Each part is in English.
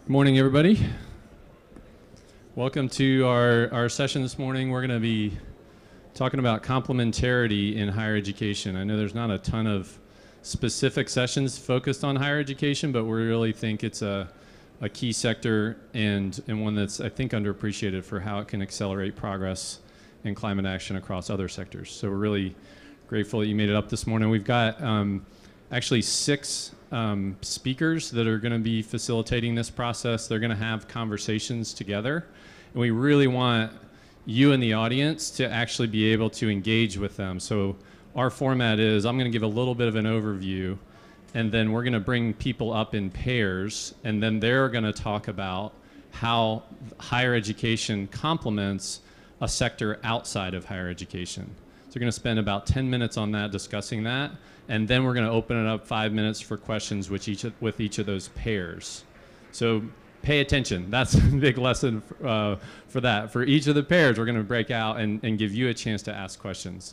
Good morning, everybody. Welcome to our session this morning. We're going to be talking about complementarity in higher education. I know there's not a ton of specific sessions focused on higher education, but we really think it's a key sector and one that's, I think, underappreciated for how it can accelerate progress in climate action across other sectors. So we're really grateful that you made it up this morning. We've got actually 6 speakers that are going to be facilitating this process. They're going to have conversations together, and we really want you in the audience to actually be able to engage with them. So our format is I'm going to give a little bit of an overview, and then we're going to bring people up in pairs, and then they're going to talk about how higher education complements a sector outside of higher education. So we're going to spend about 10 minutes on that, discussing that, and then we're going to open it up 5 minutes for questions with each of those pairs. So pay attention. That's a big lesson for that. For each of the pairs, we're going to break out and give you a chance to ask questions.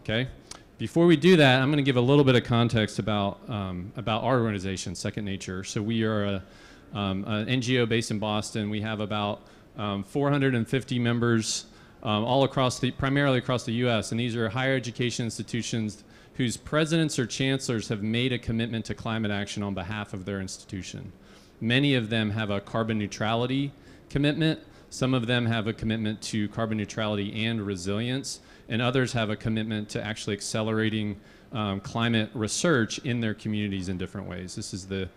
Okay? Before we do that, I'm going to give a little bit of context about our organization, Second Nature. So we are an NGO based in Boston. We have about 450 members all across primarily across the U.S. And these are higher education institutions whose presidents or chancellors have made a commitment to climate action on behalf of their institution. Many of them have a carbon neutrality commitment. Some of them have a commitment to carbon neutrality and resilience, and others have a commitment to actually accelerating climate research in their communities in different ways. This is the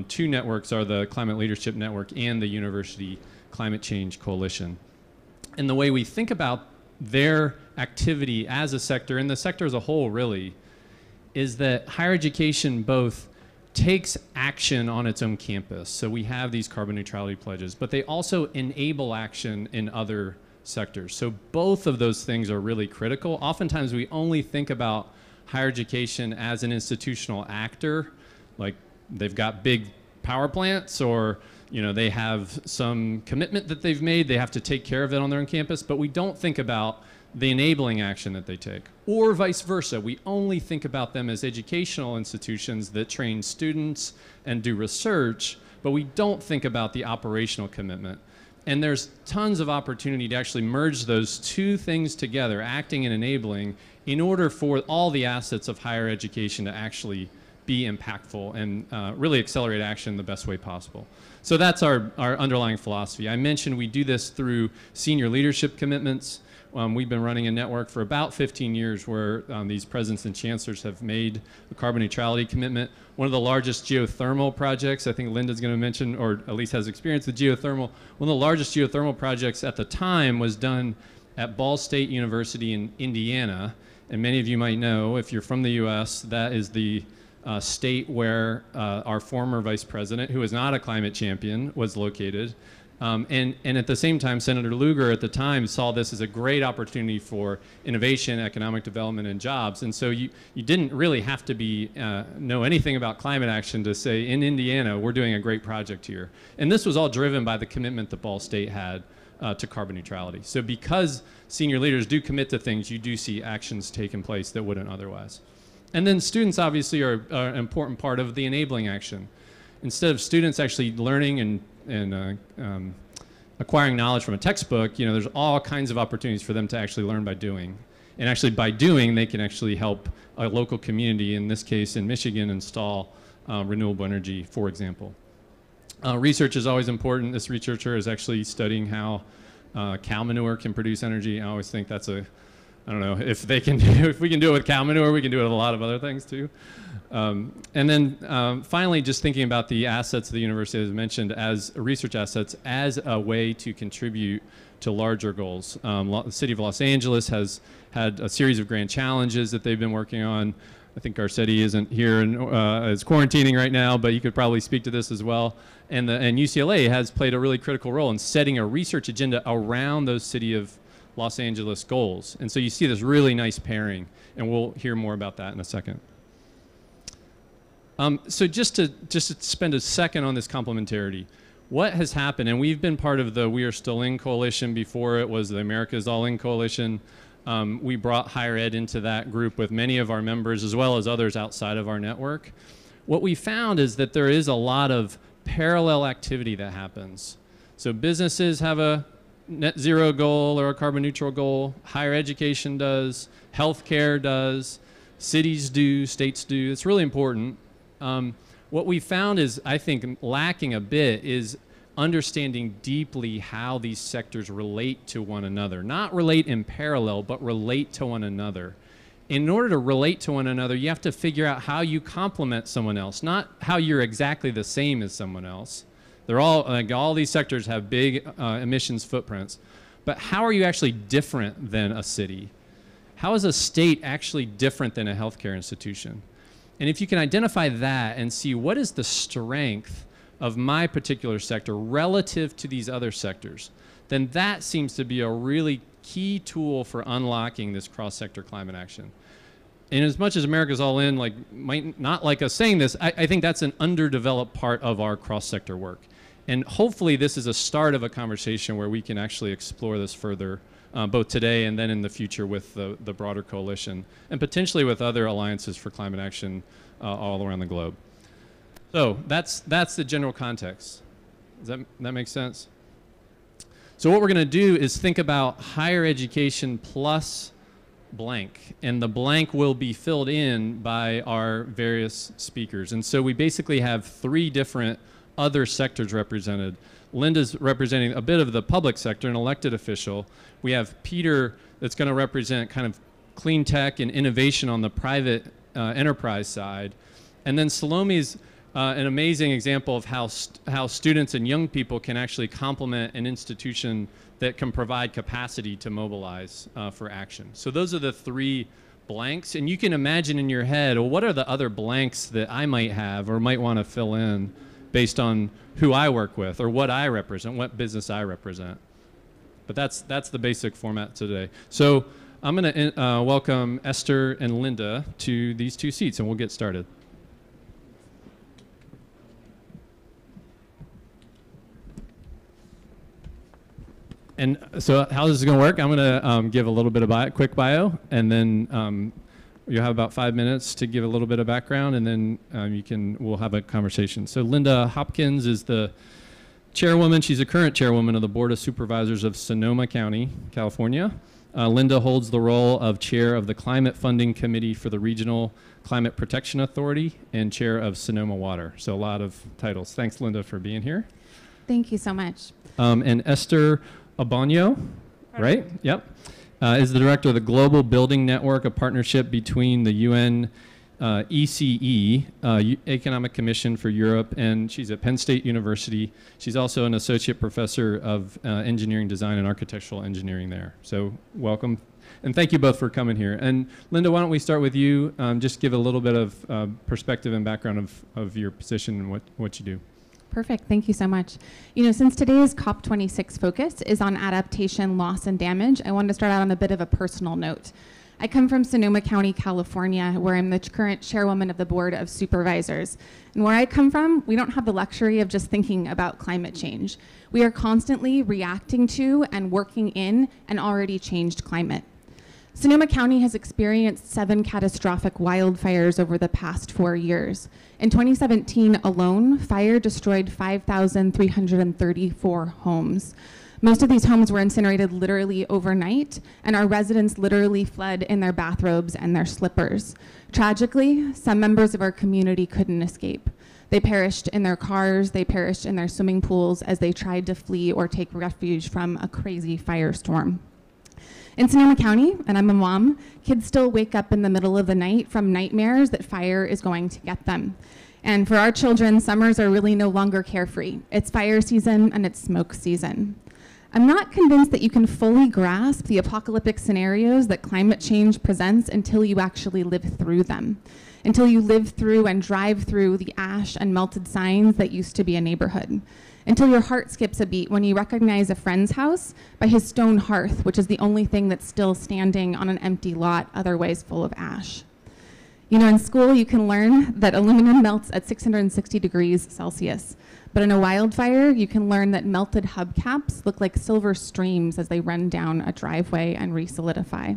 2 networks are the Climate Leadership Network and the University Climate Change Coalition. And the way we think about their activity as a sector, and the sector as a whole really, is that higher education both takes action on its own campus. So we have these carbon neutrality pledges, but they also enable action in other sectors. So both of those things are really critical. Oftentimes we only think about higher education as an institutional actor, like they've got big power plants, or they have some commitment that they've made, they have to take care of it on their own campus, but we don't think about the enabling action that they take. Or vice versa, we only think about them as educational institutions that train students and do research, but we don't think about the operational commitment. And there's tons of opportunity to actually merge those 2 things together, acting and enabling, in order for all the assets of higher education to actually be impactful and really accelerate action the best way possible. So that's our underlying philosophy. I mentioned we do this through senior leadership commitments. We've been running a network for about 15 years where these presidents and chancellors have made a carbon neutrality commitment. One of the largest geothermal projects, I think Linda's going to mention, or at least has experience with geothermal, one of the largest geothermal projects at the time was done at Ball State University in Indiana. And many of you might know, if you're from the US, that is the state where our former vice president, who is not a climate champion, was located. And at the same time, Senator Lugar at the time saw this as a great opportunity for innovation, economic development, and jobs. And so you didn't really have to know anything about climate action to say, in Indiana, we're doing a great project here. And this was all driven by the commitment that Ball State had to carbon neutrality. So because senior leaders do commit to things, you do see actions taking place that wouldn't otherwise. And then students obviously are an important part of the enabling action. Instead of students actually learning and acquiring knowledge from a textbook, there's all kinds of opportunities for them to actually learn by doing. And actually by doing, they can actually help a local community, in this case in Michigan, install renewable energy, for example. Research is always important. This researcher is actually studying how cow manure can produce energy. I always think that's I don't know, if we can do it with cow manure, we can do it with a lot of other things too. And then finally, just thinking about the assets the university has mentioned as research assets as a way to contribute to larger goals. The city of Los Angeles has had a series of grand challenges that they've been working on. I think Garcetti isn't here and is quarantining right now, but you could probably speak to this as well. And UCLA has played a really critical role in setting a research agenda around those city of Los Angeles goals. And so you see this really nice pairing, and we'll hear more about that in a second. So just to spend a second on this complementarity, what has happened, and we've been part of the We Are Still In coalition before it was the America's All In coalition. We brought higher ed into that group with many of our members as well as others outside of our network. What we found is that there is a lot of parallel activity that happens. So businesses have a net zero goal or a carbon neutral goal. Higher education does. Healthcare does. Cities do. States do. It's really important. What we found is, I think, lacking a bit is understanding deeply how these sectors relate to one another. Not relate in parallel, but relate to one another. In order to relate to one another, you have to figure out how you complement someone else, not how you're exactly the same as someone else. They're all, like, all these sectors have big emissions footprints, but how are you actually different than a city? How is a state actually different than a healthcare institution? And if you can identify that and see what is the strength of my particular sector relative to these other sectors, then that seems to be a really key tool for unlocking this cross-sector climate action. And as much as America's all in, like, might not like us saying this, I think that's an underdeveloped part of our cross-sector work. And hopefully this is a start of a conversation where we can actually explore this further, both today and then in the future with the broader coalition, and potentially with other alliances for climate action all around the globe. So that's the general context. Does that make sense? So what we're going to do is think about higher education plus blank, and the blank will be filled in by our various speakers. And so we basically have 3 different other sectors represented. Linda's representing a bit of the public sector, an elected official. We have Peter that's going to represent kind of clean tech and innovation on the private enterprise side. And then Salome's an amazing example of how students and young people can actually complement an institution that can provide capacity to mobilize for action. So those are the 3 blanks. And you can imagine in your head, well, what are the other blanks that I might have or might want to fill in based on who I work with or what I represent, what business I represent. But that's the basic format today. So I'm going to welcome Esther and Linda to these 2 seats, and we'll get started. And so how this is going to work, I'm going to give a little bit of quick bio, and then you'll have about 5 minutes to give a little bit of background, and then we'll have a conversation. So Linda Hopkins is the chairwoman. She's a current chairwoman of the Board of Supervisors of Sonoma County, California. Linda holds the role of chair of the Climate Funding Committee for the Regional Climate Protection Authority and chair of Sonoma Water. So a lot of titles. Thanks, Linda, for being here. Thank you so much. And Esther Abanyo, right? Yep. Is the director of the Global Building Network, a partnership between the UN ECE, Economic Commission for Europe, and she's at Penn State University. She's also an associate professor of engineering design and architectural engineering there. So welcome. And thank you both for coming here. And Linda, why don't we start with you? Just give a little bit of perspective and background of your position and what you do. Perfect. Thank you so much. You know, since today's COP26 focus is on adaptation, loss, and damage, I wanted to start out on a bit of a personal note. I come from Sonoma County, California, where I'm the current chairwoman of the Board of Supervisors. And where I come from, we don't have the luxury of just thinking about climate change. We are constantly reacting to and working in an already changed climate. Sonoma County has experienced 7 catastrophic wildfires over the past 4 years. In 2017 alone, fire destroyed 5,334 homes. Most of these homes were incinerated literally overnight, and our residents literally fled in their bathrobes and their slippers. Tragically, some members of our community couldn't escape. They perished in their cars, they perished in their swimming pools as they tried to flee or take refuge from a crazy firestorm. In Sonoma County, and I'm a mom, kids still wake up in the middle of the night from nightmares that fire is going to get them. And for our children, summers are really no longer carefree. It's fire season and it's smoke season. I'm not convinced that you can fully grasp the apocalyptic scenarios that climate change presents until you actually live through them, until you live through and drive through the ash and melted signs that used to be a neighborhood, until your heart skips a beat when you recognize a friend's house by his stone hearth, which is the only thing that's still standing on an empty lot, otherwise full of ash. You know, in school you can learn that aluminum melts at 660 degrees Celsius, but in a wildfire you can learn that melted hubcaps look like silver streams as they run down a driveway and re-solidify.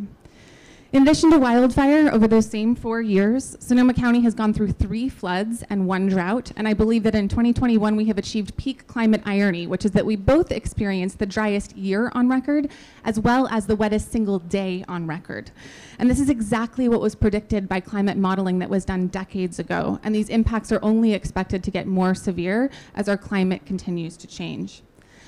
In addition to wildfire, over those same 4 years, Sonoma County has gone through 3 floods and 1 drought, and I believe that in 2021 we have achieved peak climate irony, which is that we both experienced the driest year on record, as well as the wettest single day on record. And this is exactly what was predicted by climate modeling that was done decades ago, and these impacts are only expected to get more severe as our climate continues to change.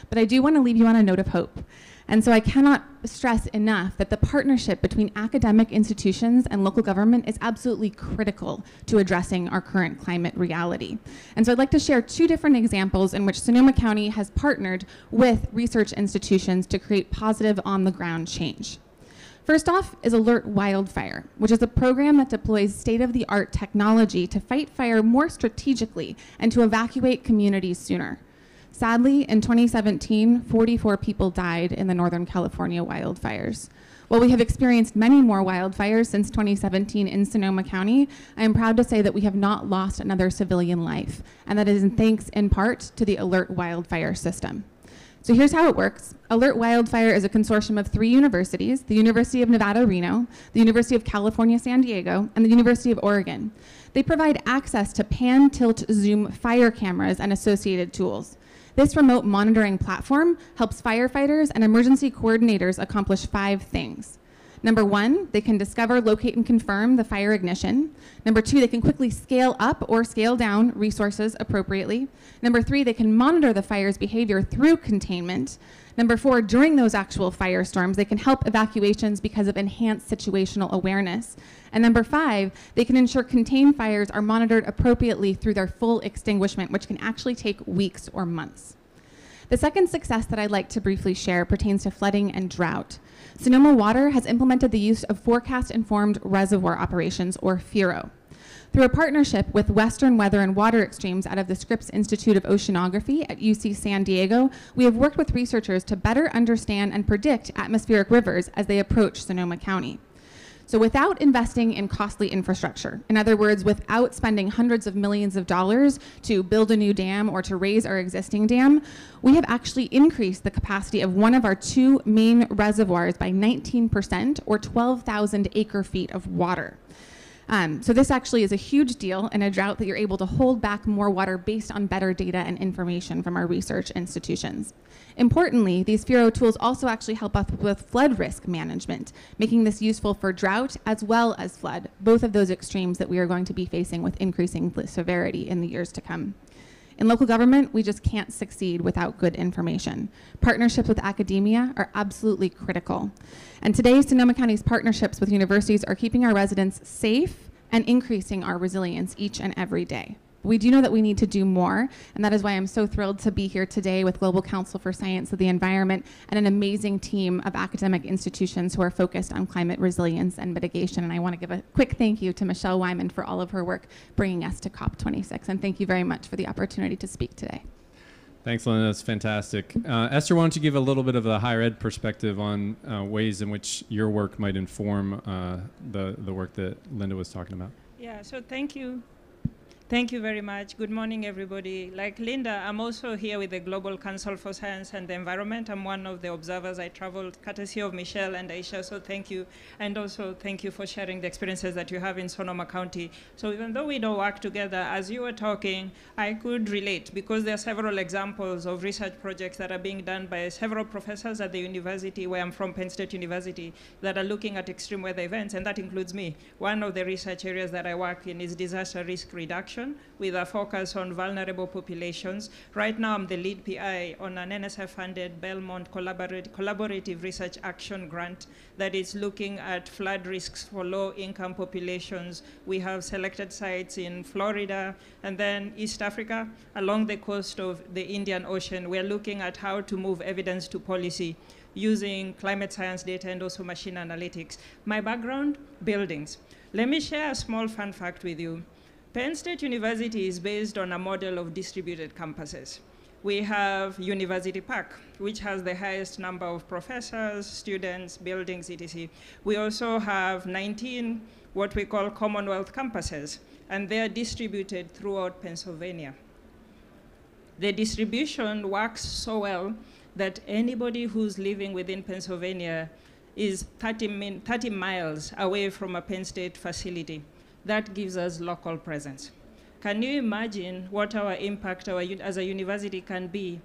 But I do want to leave you on a note of hope. And so I cannot stress enough that the partnership between academic institutions and local government is absolutely critical to addressing our current climate reality. And so I'd like to share 2 different examples in which Sonoma County has partnered with research institutions to create positive on-the-ground change. First off is Alert Wildfire, which is a program that deploys state-of-the-art technology to fight fire more strategically and to evacuate communities sooner. Sadly, in 2017, 44 people died in the Northern California wildfires. While we have experienced many more wildfires since 2017 in Sonoma County, I am proud to say that we have not lost another civilian life, and that is thanks in part to the Alert Wildfire system. So here's how it works. Alert Wildfire is a consortium of 3 universities, the University of Nevada, Reno, the University of California, San Diego, and the University of Oregon. They provide access to pan, tilt, zoom fire cameras and associated tools. This remote monitoring platform helps firefighters and emergency coordinators accomplish 5 things. Number 1, they can discover, locate, and confirm the fire ignition. Number 2, they can quickly scale up or scale down resources appropriately. Number 3, they can monitor the fire's behavior through containment. Number 4, during those actual firestorms, they can help evacuations because of enhanced situational awareness. And number 5, they can ensure contained fires are monitored appropriately through their full extinguishment, which can actually take weeks or months. The second success that I'd like to briefly share pertains to flooding and drought. Sonoma Water has implemented the use of forecast-informed reservoir operations, or FIRO. Through a partnership with Western Weather and Water Extremes out of the Scripps Institute of Oceanography at UC San Diego, we have worked with researchers to better understand and predict atmospheric rivers as they approach Sonoma County. So without investing in costly infrastructure, in other words, without spending hundreds of millions of dollars to build a new dam or to raise our existing dam, we have actually increased the capacity of one of our 2 main reservoirs by 19%, or 12,000 acre feet of water. So this actually is a huge deal in a drought that you're able to hold back more water based on better data and information from our research institutions. Importantly, these FIRO tools also actually help us with flood risk management, making this useful for drought as well as flood, both of those extremes that we are going to be facing with increasing severity in the years to come. In local government, we just can't succeed without good information. Partnerships with academia are absolutely critical. And today, Sonoma County's partnerships with universities are keeping our residents safe and increasing our resilience each and every day. We do know that we need to do more, and that is why I'm so thrilled to be here today with Global Council for Science of the Environment and an amazing team of academic institutions who are focused on climate resilience and mitigation. And I want to give a quick thank you to Michelle Wyman for all of her work bringing us to COP26. And thank you very much for the opportunity to speak today. Thanks, Linda. That's fantastic. Esther, why don't you give a little bit of a higher ed perspective on ways in which your work might inform the work that Linda was talking about? Yeah, so thank you. Thank you very much. Good morning, everybody. Like Linda, I'm also here with the Global Council for Science and the Environment. I'm one of the observers. I traveled courtesy of Michelle and Aisha, so thank you. And also thank you for sharing the experiences that you have in Sonoma County. So even though we don't work together, as you were talking, I could relate because there are several examples of research projects that are being done by several professors at the university where I'm from, Penn State University, that are looking at extreme weather events, and that includes me. One of the research areas that I work in is disaster risk reduction, with a focus on vulnerable populations. Right now, I'm the lead PI on an NSF-funded Belmont collaborative research action grant that is looking at flood risks for low-income populations. We have selected sites in Florida and then East Africa, along the coast of the Indian Ocean. We're looking at how to move evidence to policy using climate science data and also machine analytics. My background, buildings. Let me share a small fun fact with you. Penn State University is based on a model of distributed campuses. We have University Park, which has the highest number of professors, students, buildings, etc. We also have 19 what we call Commonwealth campuses, and they're distributed throughout Pennsylvania. The distribution works so well that anybody who's living within Pennsylvania is 30 miles away from a Penn State facility. That gives us local presence. Can you imagine what our impact as a university can be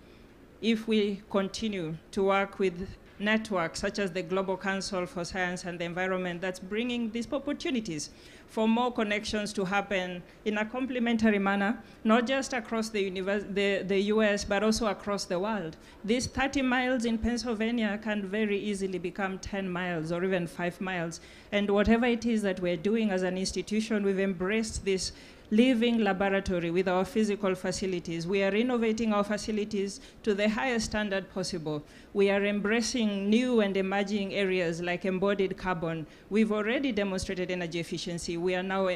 if we continue to work with networks such as the Global Council for Science and the Environment that's bringing these opportunities for more connections to happen in a complementary manner, not just across the US, but also across the world. These 30 miles in Pennsylvania can very easily become 10 miles or even 5 miles. And whatever it is that we're doing as an institution, we've embraced this living laboratory with our physical facilities. We are innovating our facilities to the highest standard possible. We are embracing new and emerging areas like embodied carbon. We've already demonstrated energy efficiency. We are now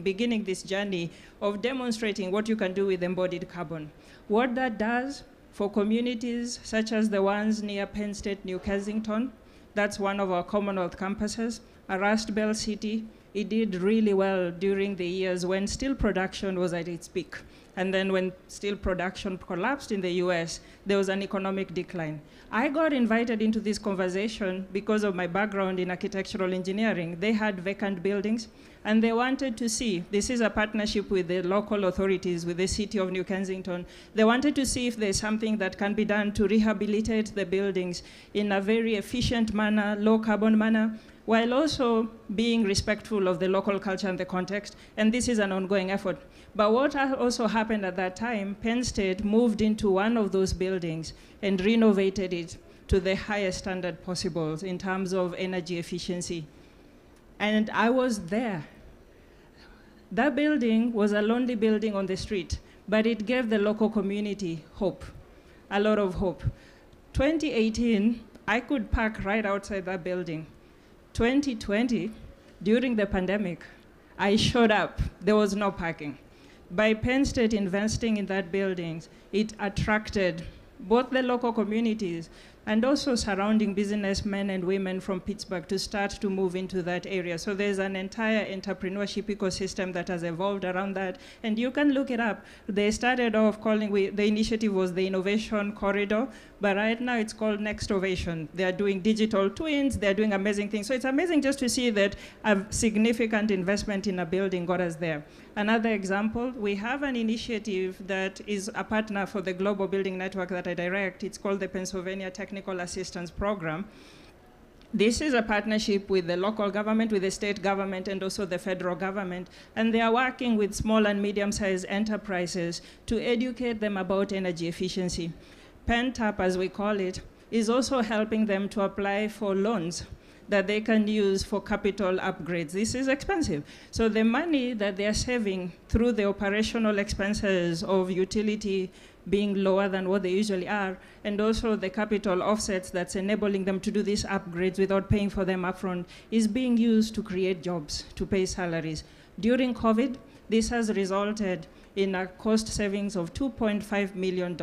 beginning this journey of demonstrating what you can do with embodied carbon. What that does for communities such as the ones near Penn State, New Kensington, that's one of our Commonwealth campuses, a Rust Belt city. It did really well during the years when steel production was at its peak. And then when steel production collapsed in the US, there was an economic decline. I got invited into this conversation because of my background in architectural engineering. They had vacant buildings, and they wanted to see, this is a partnership with the local authorities, with the city of New Kensington. They wanted to see if there's something that can be done to rehabilitate the buildings in a very efficient manner, low carbon manner, while also being respectful of the local culture and the context. And this is an ongoing effort. But what also happened at that time, Penn State moved into one of those buildings and renovated it to the highest standard possible in terms of energy efficiency. And I was there. That building was a lonely building on the street, but it gave the local community hope, a lot of hope. 2018, I could park right outside that building. 2020, during the pandemic, I showed up. There was no parking. By Penn State investing in that building, it attracted both the local communities and also surrounding businessmen and women from Pittsburgh to start to move into that area. So there's an entire entrepreneurship ecosystem that has evolved around that. And you can look it up. They started off the initiative was the Innovation Corridor, but right now it's called Nextovation. They're doing digital twins, they're doing amazing things. So it's amazing just to see that a significant investment in a building got us there. Another example, we have an initiative that is a partner for the Global Building Network that I direct. It's called the Pennsylvania Technical Assistance Program. This is a partnership with the local government, with the state government, and also the federal government. And they are working with small and medium-sized enterprises to educate them about energy efficiency. PennTap, as we call it, is also helping them to apply for loans that they can use for capital upgrades. This is expensive. So the money that they're saving through the operational expenses of utility being lower than what they usually are, and also the capital offsets that's enabling them to do these upgrades without paying for them upfront, is being used to create jobs, to pay salaries. During COVID, this has resulted in a cost savings of $2.5 million.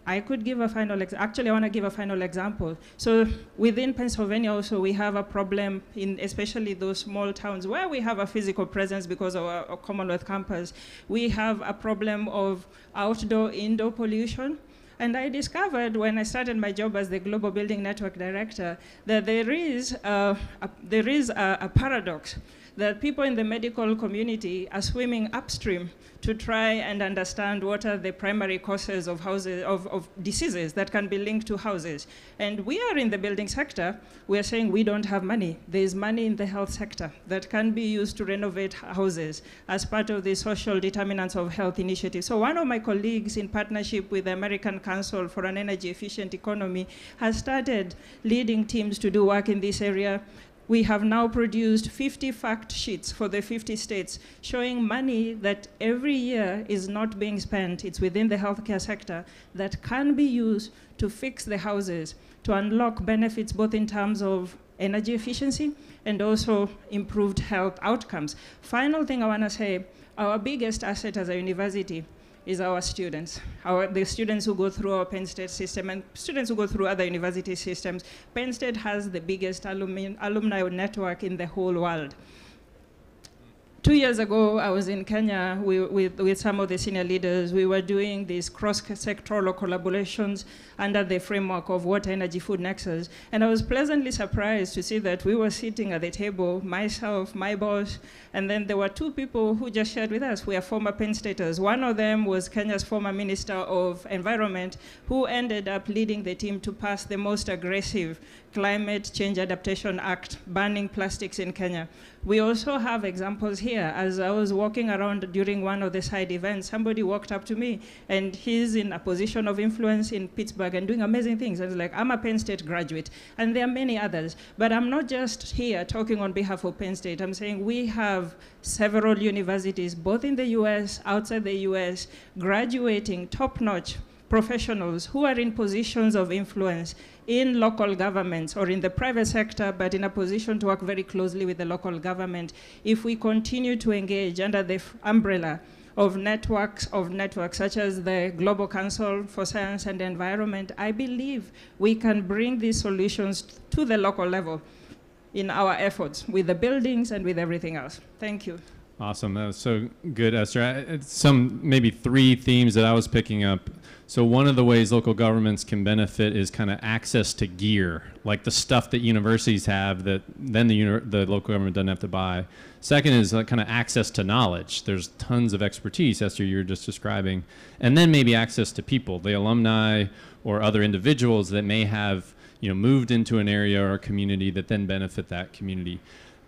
I could give a final, actually I want to give a final example. So within Pennsylvania also we have a problem in especially those small towns where we have a physical presence because of our Commonwealth campus. We have a problem of outdoor-indoor pollution. And I discovered when I started my job as the Global Building Network Director that there is a paradox that people in the medical community are swimming upstream to try and understand what are the primary causes of diseases that can be linked to houses. And we are in the building sector, we are saying we don't have money. There's money in the health sector that can be used to renovate houses as part of the social determinants of health initiative. So one of my colleagues in partnership with the American Council for an Energy Efficient Economy has started leading teams to do work in this area. We have now produced 50 fact sheets for the 50 states showing money that every year is not being spent, it's within the healthcare sector, that can be used to fix the houses, to unlock benefits both in terms of energy efficiency and also improved health outcomes. Final thing I want to say, our biggest asset as a university is our students, the students who go through our Penn State system and students who go through other university systems. Penn State has the biggest alumni network in the whole world. 2 years ago, I was in Kenya with some of the senior leaders. We were doing these cross-sectoral collaborations under the framework of water, energy, food nexus. And I was pleasantly surprised to see that we were sitting at the table, myself, my boss, and then there were two people who just shared with us. We are former Penn Staters. One of them was Kenya's former Minister of Environment, who ended up leading the team to pass the most aggressive Climate Change Adaptation Act, banning plastics in Kenya. We also have examples here. As I was walking around during one of the side events, somebody walked up to me, and he's in a position of influence in Pittsburgh and doing amazing things. And it's like, I'm a Penn State graduate, and there are many others. But I'm not just here talking on behalf of Penn State. I'm saying we have several universities, both in the US, outside the US, graduating top-notch professionals who are in positions of influence in local governments or in the private sector, but in a position to work very closely with the local government. If we continue to engage under the umbrella of networks such as the Global Council for Science and Environment, I believe we can bring these solutions to the local level in our efforts with the buildings and with everything else. Thank you. Awesome. That was so good, Esther. It's maybe three themes that I was picking up. So one of the ways local governments can benefit is kind of access to gear, like the stuff that universities have that then the local government doesn't have to buy. Second is kind of access to knowledge. There's tons of expertise, Esther, you were just describing. And then maybe access to people, the alumni or other individuals that may have moved into an area or a community that then benefit that community.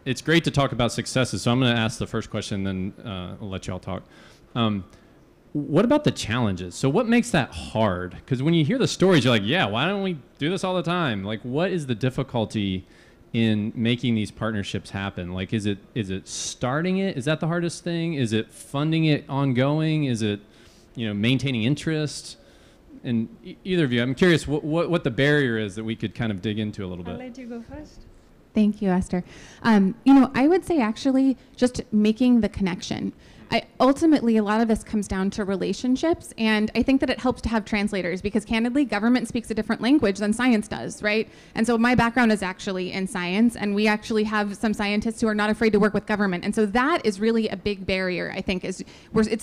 It's great to talk about successes, so I'm going to ask the first question, then I'll let y'all talk. What about the challenges? So what makes that hard? Because when you hear the stories, you're like, yeah, why don't we do this all the time? Like, what is the difficulty in making these partnerships happen? Like, is it starting it? Is that the hardest thing? Is it funding it ongoing? Is it, maintaining interest? And either of you, I'm curious what the barrier is that we could kind of dig into a little bit. I'll let you go first. Thank you, Esther. I would say actually just making the connection. Ultimately, a lot of this comes down to relationships, and I think that it helps to have translators because candidly, government speaks a different language than science does, right? And so my background is actually in science, and we actually have some scientists who are not afraid to work with government. And so that is really a big barrier, I think, it's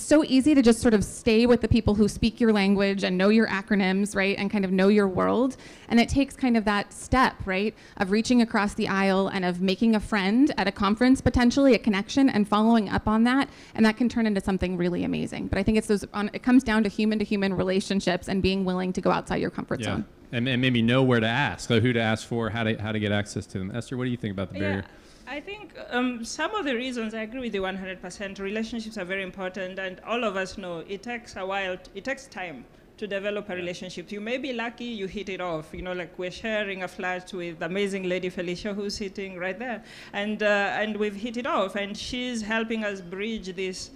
so easy to just sort of stay with the people who speak your language and know your acronyms, right, and kind of know your world. And it takes kind of that step, right, of reaching across the aisle and of making a friend at a conference, potentially a connection, and following up on that, and that can turn into something really amazing. But I think it comes down to human relationships and being willing to go outside your comfort zone. And maybe know where to ask, so who to ask for, how to get access to them. Esther, what do you think about the barrier? I think some of the reasons, I agree with you 100%. Relationships are very important, and all of us know it takes a while, it takes time to develop a relationship. You may be lucky, you hit it off. Like we're sharing a flat with the amazing lady Felicia who's sitting right there. And we've hit it off, and she's helping us bridge this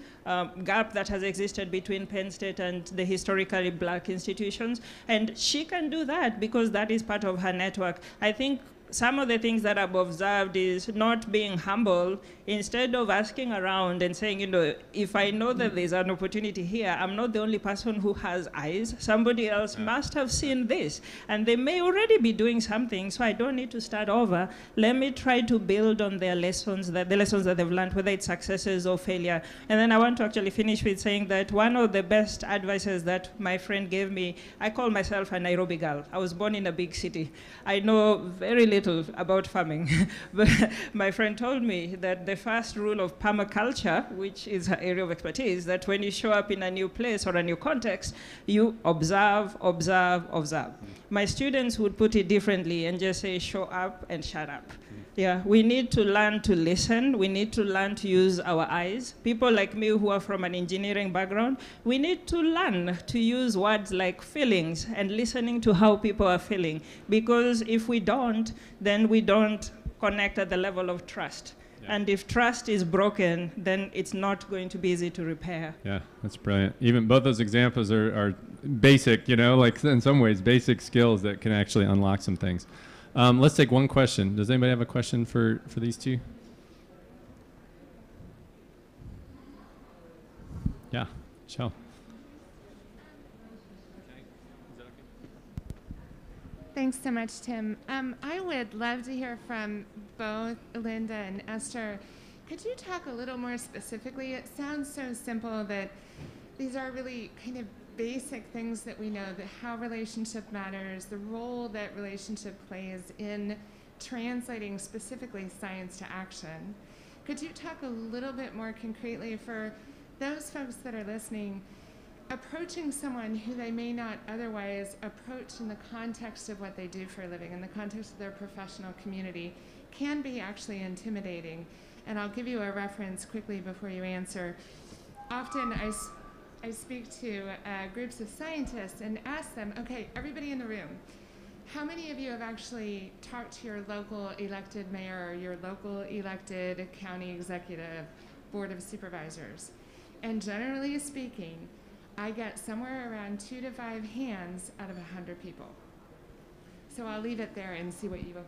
gap that has existed between Penn State and the historically black institutions. And she can do that because that is part of her network. I think some of the things that I've observed is not being humble. Instead of asking around and saying, if I know that there's an opportunity here, I'm not the only person who has eyes. Somebody else must have seen this. And they may already be doing something, so I don't need to start over. Let me try to build on their lessons, the lessons that they've learned, whether it's successes or failure. And then I want to actually finish with saying that one of the best advices that my friend gave me, I call myself a Nairobi girl. I was born in a big city. I know very little about farming, but my friend told me that the first rule of permaculture, which is her area of expertise, that when you show up in a new place or a new context, you observe, observe, observe. My students would put it differently and just say, show up and shut up. Yeah, we need to learn to listen. We need to learn to use our eyes. People like me who are from an engineering background, we need to learn to use words like feelings and listening to how people are feeling. Because if we don't, then we don't connect at the level of trust. Yeah. And if trust is broken, then it's not going to be easy to repair. Yeah, that's brilliant. Even both those examples are basic, like in some ways, basic skills that can actually unlock some things. Let's take one question. Does anybody have a question for these two? Yeah, Michelle. Thanks so much, Tim. I would love to hear from both Linda and Esther Could you talk a little more specifically? It sounds so simple that these are really kind of basic things that we know, that how relationship matters, the role that relationship plays in translating specifically science to action. Could you talk a little bit more concretely for those folks that are listening, approaching someone who they may not otherwise approach in the context of what they do for a living, in the context of their professional community, can be actually intimidating. And I'll give you a reference quickly before you answer. Often I speak to groups of scientists and ask them, okay, everybody in the room, how many of you have actually talked to your local elected mayor or your local elected county executive board of supervisors? And generally speaking, I get somewhere around 2 to 5 hands out of 100 people. So I'll leave it there and see what you will.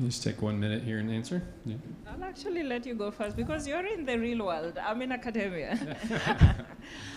Just take 1 minute here and answer. Yeah. I'll actually let you go first because you're in the real world. I'm in academia.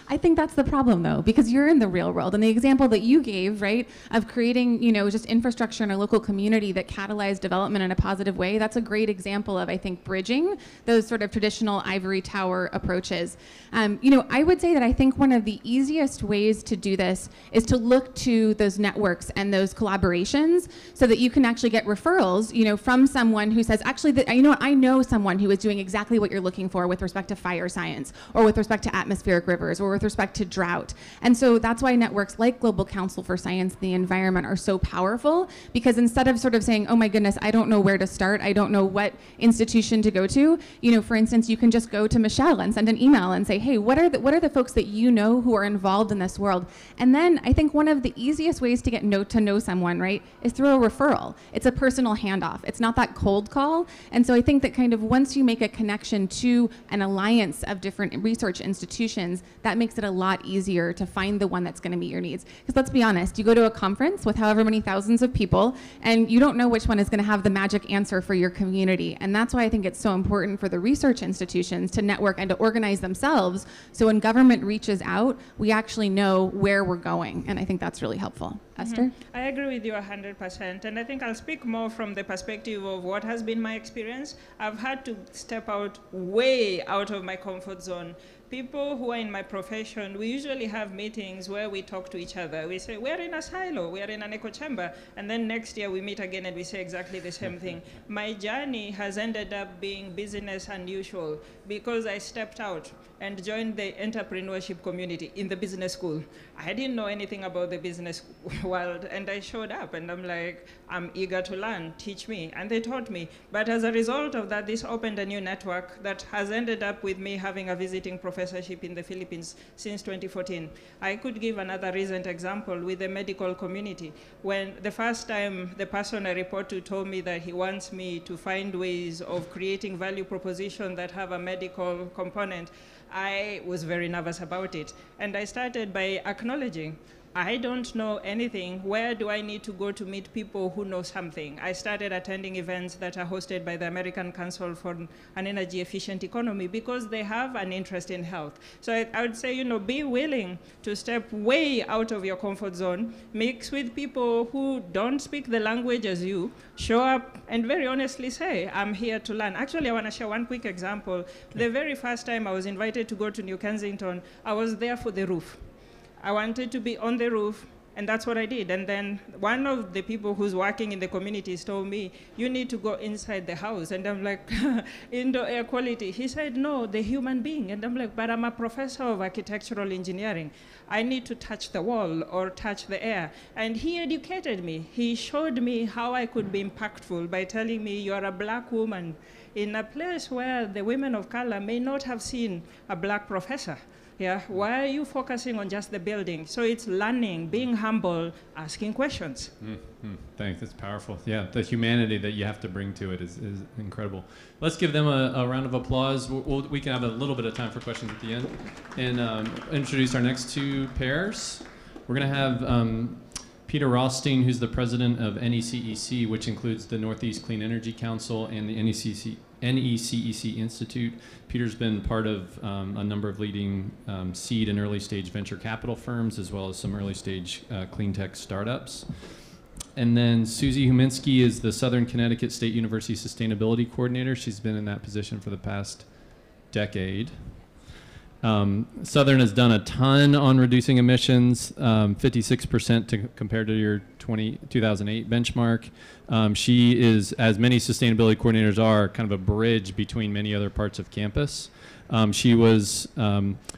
I think that's the problem, though, because you're in the real world. And the example that you gave, right, of creating, just infrastructure in a local community that catalyzed development in a positive way, that's a great example of, I think, bridging those sort of traditional ivory tower approaches. I would say that I think one of the easiest ways to do this is to look to those networks and those collaborations so that you can actually get referrals, from someone who says, actually, I know someone who is doing exactly what you're looking for with respect to fire science, or with respect to atmospheric rivers, or with respect to drought. And so that's why networks like Global Council for Science and the Environment are so powerful, because instead of sort of saying, oh my goodness, I don't know where to start, I don't know what institution to go to, for instance, you can just go to Michelle and send an email and say, hey, what are the folks that you know who are involved in this world? And then I think one of the easiest ways to get to know someone, right, is through a referral. It's a personal handoff. It's not that cold call. And so I think that kind of once you make a connection to an alliance of different research institutions, that makes it a lot easier to find the one that's going to meet your needs. Because let's be honest, you go to a conference with however many thousands of people, and you don't know which one is going to have the magic answer for your community. And that's why I think it's so important for the research institutions to network and to organize themselves, so when government reaches out, we actually know where we're going. And I think that's really helpful. Esther? I agree with you 100%, and I think I'll speak more from the perspective of what has been my experience. I've had to step way out of my comfort zone. People who are in my profession, we usually have meetings where we talk to each other. We say, we're in a silo, we're in an echo chamber, and then next year we meet again and we say exactly the same thing. My journey has ended up being business unusual because I stepped out and joined the entrepreneurship community in the business school. I didn't know anything about the business world, and I showed up and I'm like, I'm eager to learn, teach me, and they taught me. But as a result of that, this opened a new network that has ended up with me having a visiting professorship in the Philippines since 2014. I could give another recent example with the medical community. When the first time the person I report to told me that he wants me to find ways of creating value propositions that have a medical component, I was very nervous about it. And I started by acknowledging, I don't know anything. Where do I need to go to meet people who know something? I started attending events that are hosted by the American Council for an Energy Efficient Economy because they have an interest in health. So I would say, be willing to step way out of your comfort zone, mix with people who don't speak the language as you, show up and very honestly say, I'm here to learn. Actually, I want to share one quick example. The very first time I was invited to go to New Kensington, I was there for the roof. I wanted to be on the roof, and that's what I did. And then one of the people who's working in the communities told me, you need to go inside the house. And I'm like, indoor air quality. He said, no, the human being. And I'm like, but I'm a professor of architectural engineering. I need to touch the wall or touch the air. And he educated me. He showed me how I could be impactful by telling me, you're a black woman in a place where the women of color may not have seen a black professor. Yeah, why are you focusing on just the building? So it's learning, being humble, asking questions. Thanks, that's powerful. Yeah, the humanity that you have to bring to it is incredible. Let's give them a round of applause. We can have a little bit of time for questions at the end. And introduce our next two pairs. We're gonna have Peter Rothstein, who's the president of NECEC, which includes the Northeast Clean Energy Council and the NECEC Institute. Peter's been part of a number of leading seed and early stage venture capital firms, as well as some early stage clean tech startups. And then Susie Humetzky is the Southern Connecticut State University Sustainability Coordinator. She's been in that position for the past decade. Southern has done a ton on reducing emissions, 56% compared to your 2008 benchmark. She is, as many sustainability coordinators are, kind of a bridge between many other parts of campus. She was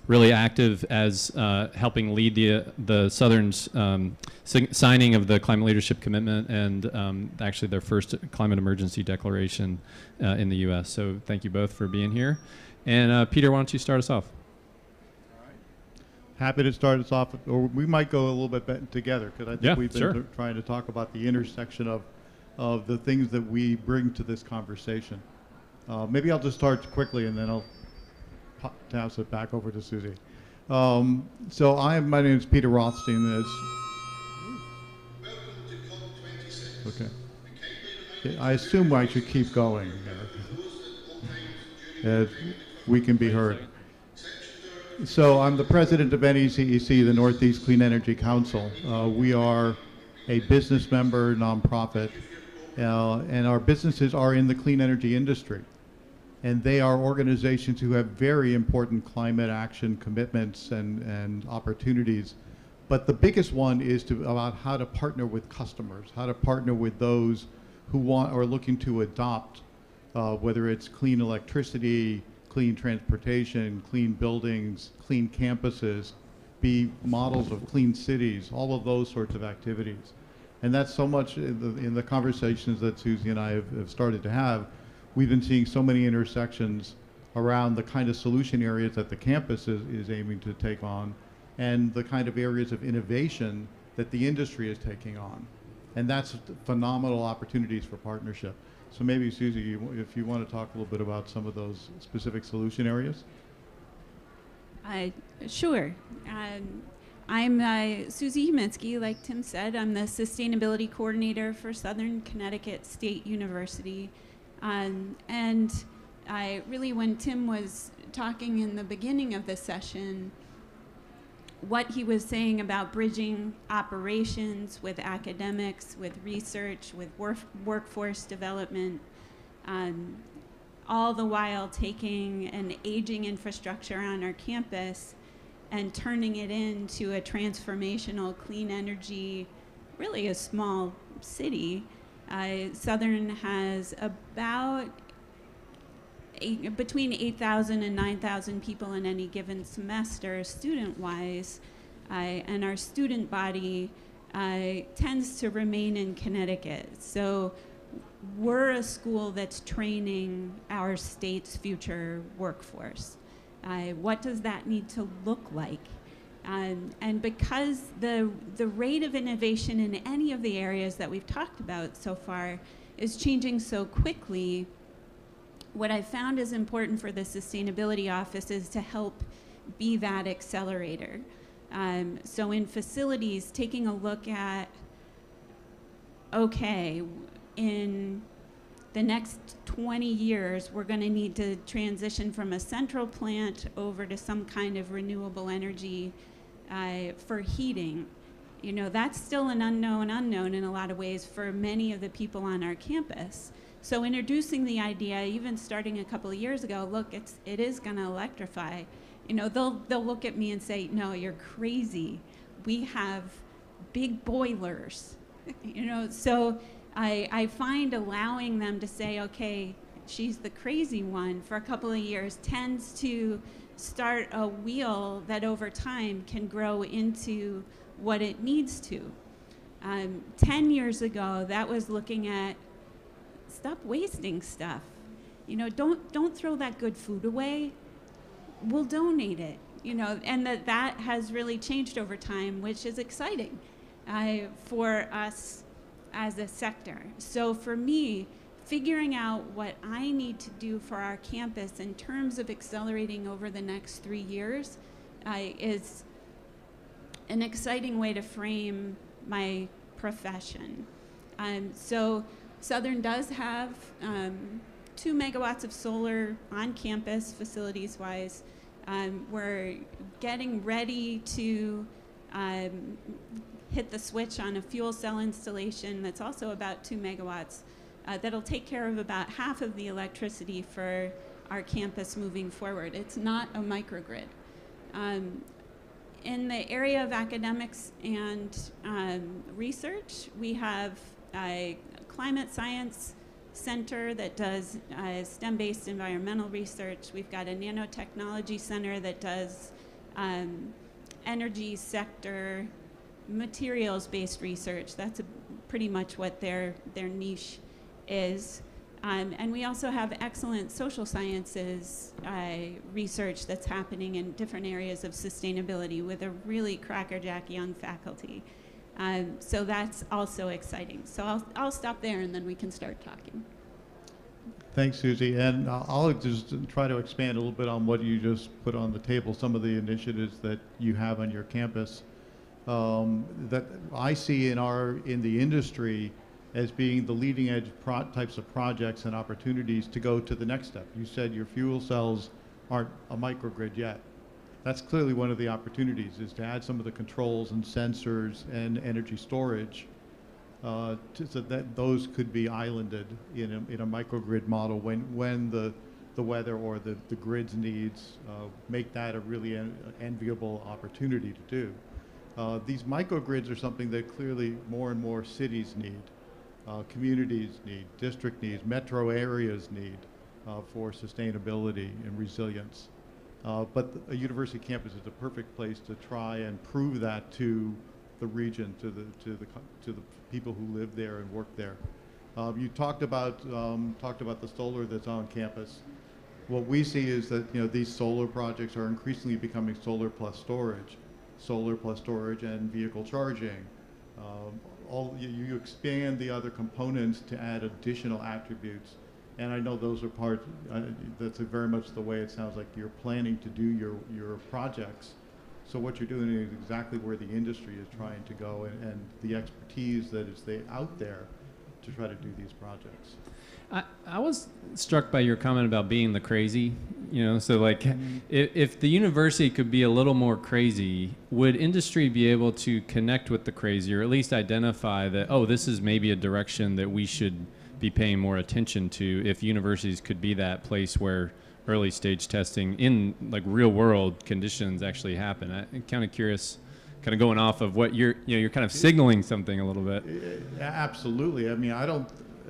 really active as helping lead the Southern's signing of the Climate Leadership Commitment and actually their first climate emergency declaration in the U.S. So thank you both for being here. And Peter, why don't you start us off? Happy to start us off, or we might go a little bit together, because I think we've been trying to talk about the intersection of the things that we bring to this conversation. Maybe I'll just start quickly, and then I'll pass it back over to Susie. So my name is Peter Rothstein. Okay. I assume I should keep going. We can be heard. So I'm the president of NECEC, the Northeast Clean Energy Council. We are a business member nonprofit, and our businesses are in the clean energy industry. And they are organizations who have very important climate action commitments and opportunities. But the biggest one is about how to partner with customers, how to partner with those who are looking to adopt, whether it's clean electricity, clean transportation, clean buildings, clean campuses, be models of clean cities, all of those sorts of activities. And that's so much in the conversations that Susie and I have started to have. We've been seeing so many intersections around the kind of solution areas that the campus is aiming to take on, and the kind of areas of innovation that the industry is taking on. And that's phenomenal opportunities for partnership. So maybe, Susie, if you want to talk a little bit about some of those specific solution areas. Sure. I'm Susie Humetzky, like Tim said. I'm the Sustainability Coordinator for Southern Connecticut State University. And when Tim was talking in the beginning of the session, what he was saying about bridging operations with academics, with research, with workforce development, all the while taking an aging infrastructure on our campus and turning it into a transformational clean energy, really a small city. Southern has about between 8,000 and 9,000 people in any given semester, student-wise, and our student body tends to remain in Connecticut. So we're a school that's training our state's future workforce. What does that need to look like? And because the rate of innovation in any of the areas that we've talked about so far is changing so quickly, what I found is important for the Sustainability Office is to help be that accelerator. So in facilities, taking a look at, okay, in the next 20 years, we're going to need to transition from a central plant over to some kind of renewable energy for heating. You know, that's still an unknown in a lot of ways for many of the people on our campus. So introducing the idea, even starting a couple of years ago, look, it is going to electrify. You know, they'll look at me and say, no, you're crazy. We have big boilers. You know, so I find allowing them to say, okay, she's the crazy one for a couple of years tends to start a wheel that over time can grow into what it needs to. 10 years ago, that was looking at stop wasting stuff. You know, don't throw that good food away. We'll donate it. You know, and that has really changed over time, which is exciting for us as a sector. So for me, figuring out what I need to do for our campus in terms of accelerating over the next 3 years is an exciting way to frame my profession. So Southern does have 2 megawatts of solar on campus, facilities-wise. We're getting ready to hit the switch on a fuel cell installation that's also about 2 megawatts that'll take care of about half of the electricity for our campus moving forward. It's not a microgrid. In the area of academics and research, we have a climate science center that does STEM-based environmental research. We've got a nanotechnology center that does energy sector materials-based research. That's pretty much what their niche is. And we also have excellent social sciences research that's happening in different areas of sustainability with a really crackerjack young faculty. So that's also exciting. So I'll stop there and then we can start talking. Thanks, Susie. And I'll just try to expand a little bit on what you just put on the table, some of the initiatives that you have on your campus that I see in the industry as being the leading edge types of projects and opportunities to go to the next step. You said your fuel cells aren't a microgrid yet. That's clearly one of the opportunities, is to add some of the controls and sensors and energy storage so that those could be islanded in a microgrid model when the weather or the grid's needs make that a really enviable opportunity to do. These microgrids are something that clearly more and more cities need, communities need, district needs, metro areas need for sustainability and resilience. But a university campus is a perfect place to try and prove that to the region, to the people who live there and work there. You talked about the solar that's on campus. What we see is that these solar projects are increasingly becoming solar plus storage and vehicle charging. You expand the other components to add additional attributes. And I know those are that's very much the way it sounds like you're planning to do your projects. So what you're doing is exactly where the industry is trying to go and the expertise that is out there to try to do these projects. I was struck by your comment about being the crazy, so like if the university could be a little more crazy, would industry be able to connect with the crazy or at least identify that, oh, this is maybe a direction that we should be paying more attention to if universities could be that place where early stage testing in like real world conditions actually happen? I'm kind of curious, kind of going off of what you're kind of signaling something a little bit. Absolutely. I mean,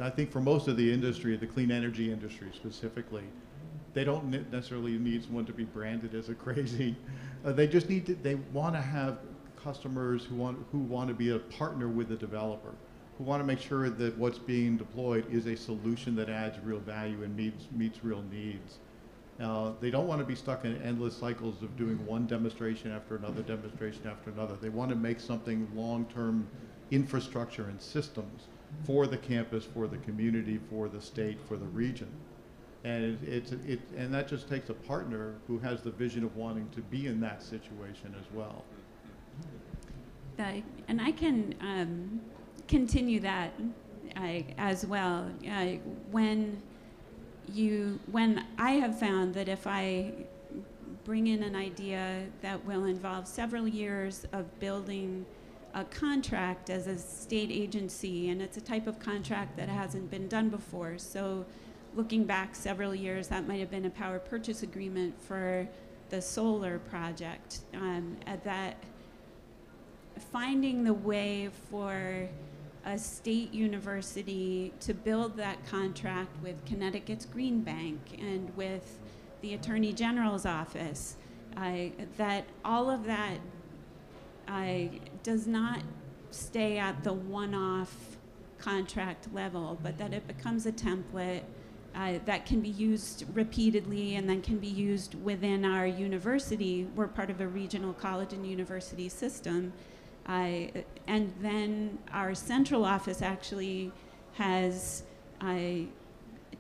I think for most of the industry, the clean energy industry specifically, they don't necessarily need someone to be branded as a crazy. They just they want to have customers who want to be a partner with the developer, who want to make sure that what's being deployed is a solution that adds real value and meets real needs. They don't want to be stuck in endless cycles of doing one demonstration after another demonstration after another. They want to make something long-term infrastructure and systems for the campus, for the community, for the state, for the region. And and that just takes a partner who has the vision of wanting to be in that situation as well. And I can continue that as well. When I have found that if I bring in an idea that will involve several years of building a contract as a state agency, and it's a type of contract that hasn't been done before. So looking back several years, that might have been a power purchase agreement for the solar project. That finding the way for a state university to build that contract with Connecticut's Green Bank and with the Attorney General's office, that all of that does not stay at the one-off contract level, but that it becomes a template that can be used repeatedly and then can be used within our university. We're part of a regional college and university system. And then our central office actually has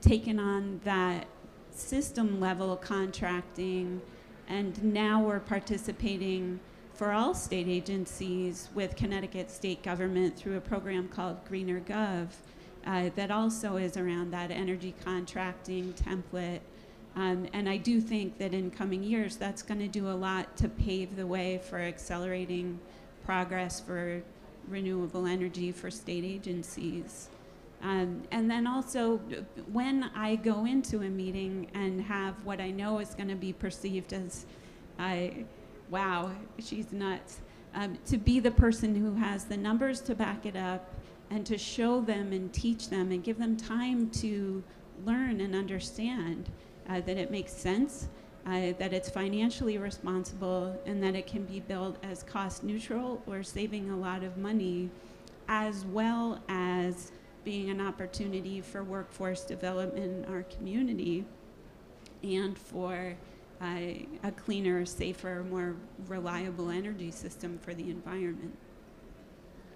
taken on that system level contracting, and now we're participating for all state agencies with Connecticut state government through a program called Greener Gov that also is around that energy contracting template. And I do think that in coming years that's going to do a lot to pave the way for accelerating progress for renewable energy for state agencies. And then also, when I go into a meeting and have what I know is going to be perceived as, wow, she's nuts, to be the person who has the numbers to back it up and to show them and teach them and give them time to learn and understand that it makes sense, that it's financially responsible, and that it can be built as cost neutral or saving a lot of money, as well as being an opportunity for workforce development in our community and for a cleaner, safer, more reliable energy system for the environment.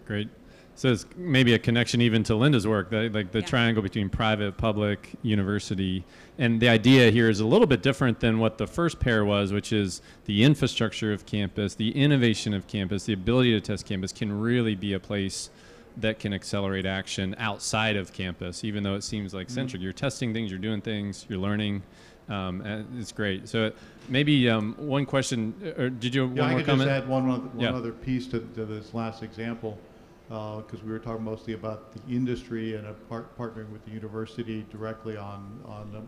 Great. So it's maybe a connection even to Linda's work, like the triangle between private, public, university. And the idea here is a little bit different than what the first pair was, which is the infrastructure of campus, the innovation of campus, the ability to test campus can really be a place that can accelerate action outside of campus, even though it seems like centric. You're testing things, you're doing things, you're learning. It's great. So maybe one question, or did you have one more comment? I could just add one other piece to this last example, because we were talking mostly about the industry and partnering with the university directly on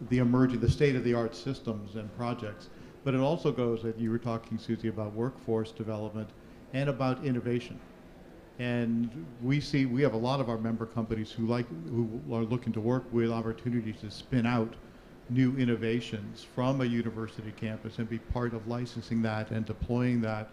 the state-of-the-art systems and projects. But it also goes, that you were talking, Susie, about workforce development and about innovation. And we have a lot of our member companies who are looking to work with opportunities to spin out new innovations from a university campus and be part of licensing that and deploying that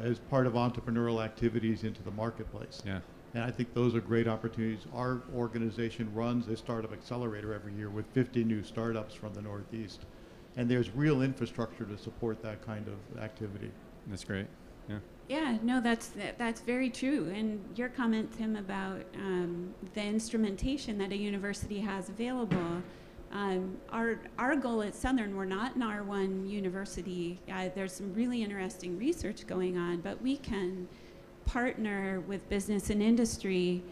as part of entrepreneurial activities into the marketplace. Yeah. And I think those are great opportunities. Our organization runs a startup accelerator every year with 50 new startups from the Northeast. And there's real infrastructure to support that kind of activity. That's great. Yeah. Yeah, no, that's very true. And your comment, Tim, about the instrumentation that a university has available. Our goal at Southern, we're not an R1 university. There's some really interesting research going on, but we can partner with business and industry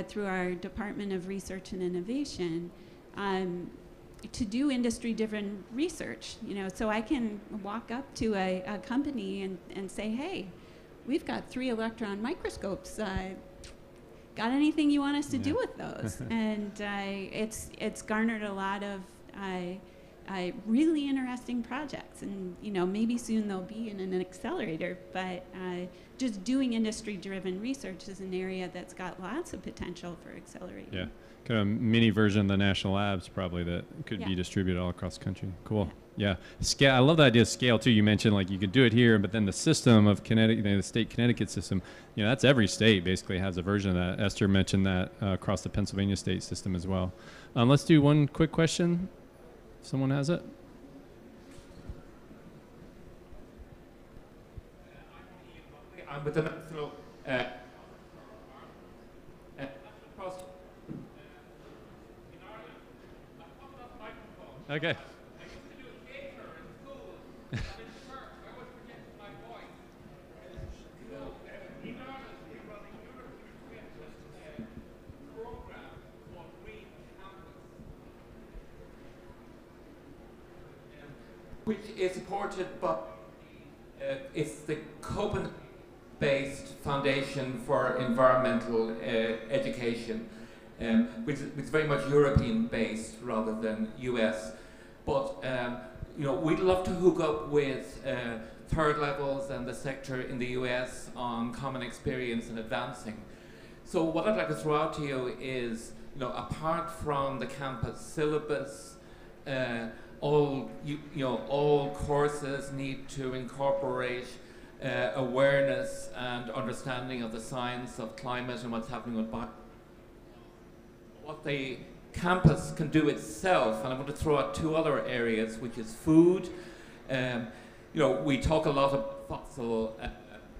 through our Department of Research and Innovation to do industry-driven research. So I can walk up to a company and say, hey, we've got 3 electron microscopes. Got anything you want us to do with those? And it's garnered a lot of really interesting projects. And maybe soon they'll be in an accelerator. But just doing industry-driven research is an area that's got lots of potential for accelerating. Yeah, kind of a mini version of the national labs probably that could be distributed all across the country. Cool. Yeah, scale. I love the idea of scale too. You mentioned like you could do it here, but then the system of Connecticut, the state Connecticut system, that's every state basically has a version of that. Esther mentioned that across the Pennsylvania state system as well. Let's do one quick question. If someone has it. I'm with the national. Okay. Which is supported by it's the Copenhagen-based Foundation for Environmental Education, which is very much European-based rather than US. But we'd love to hook up with third levels and the sector in the US on common experience and advancing. So what I'd like to throw out to you is, apart from the campus syllabus, all courses need to incorporate awareness and understanding of the science of climate and what's happening with what the campus can do itself. And I want to throw out 2 other areas, which is food. We talk a lot about fossil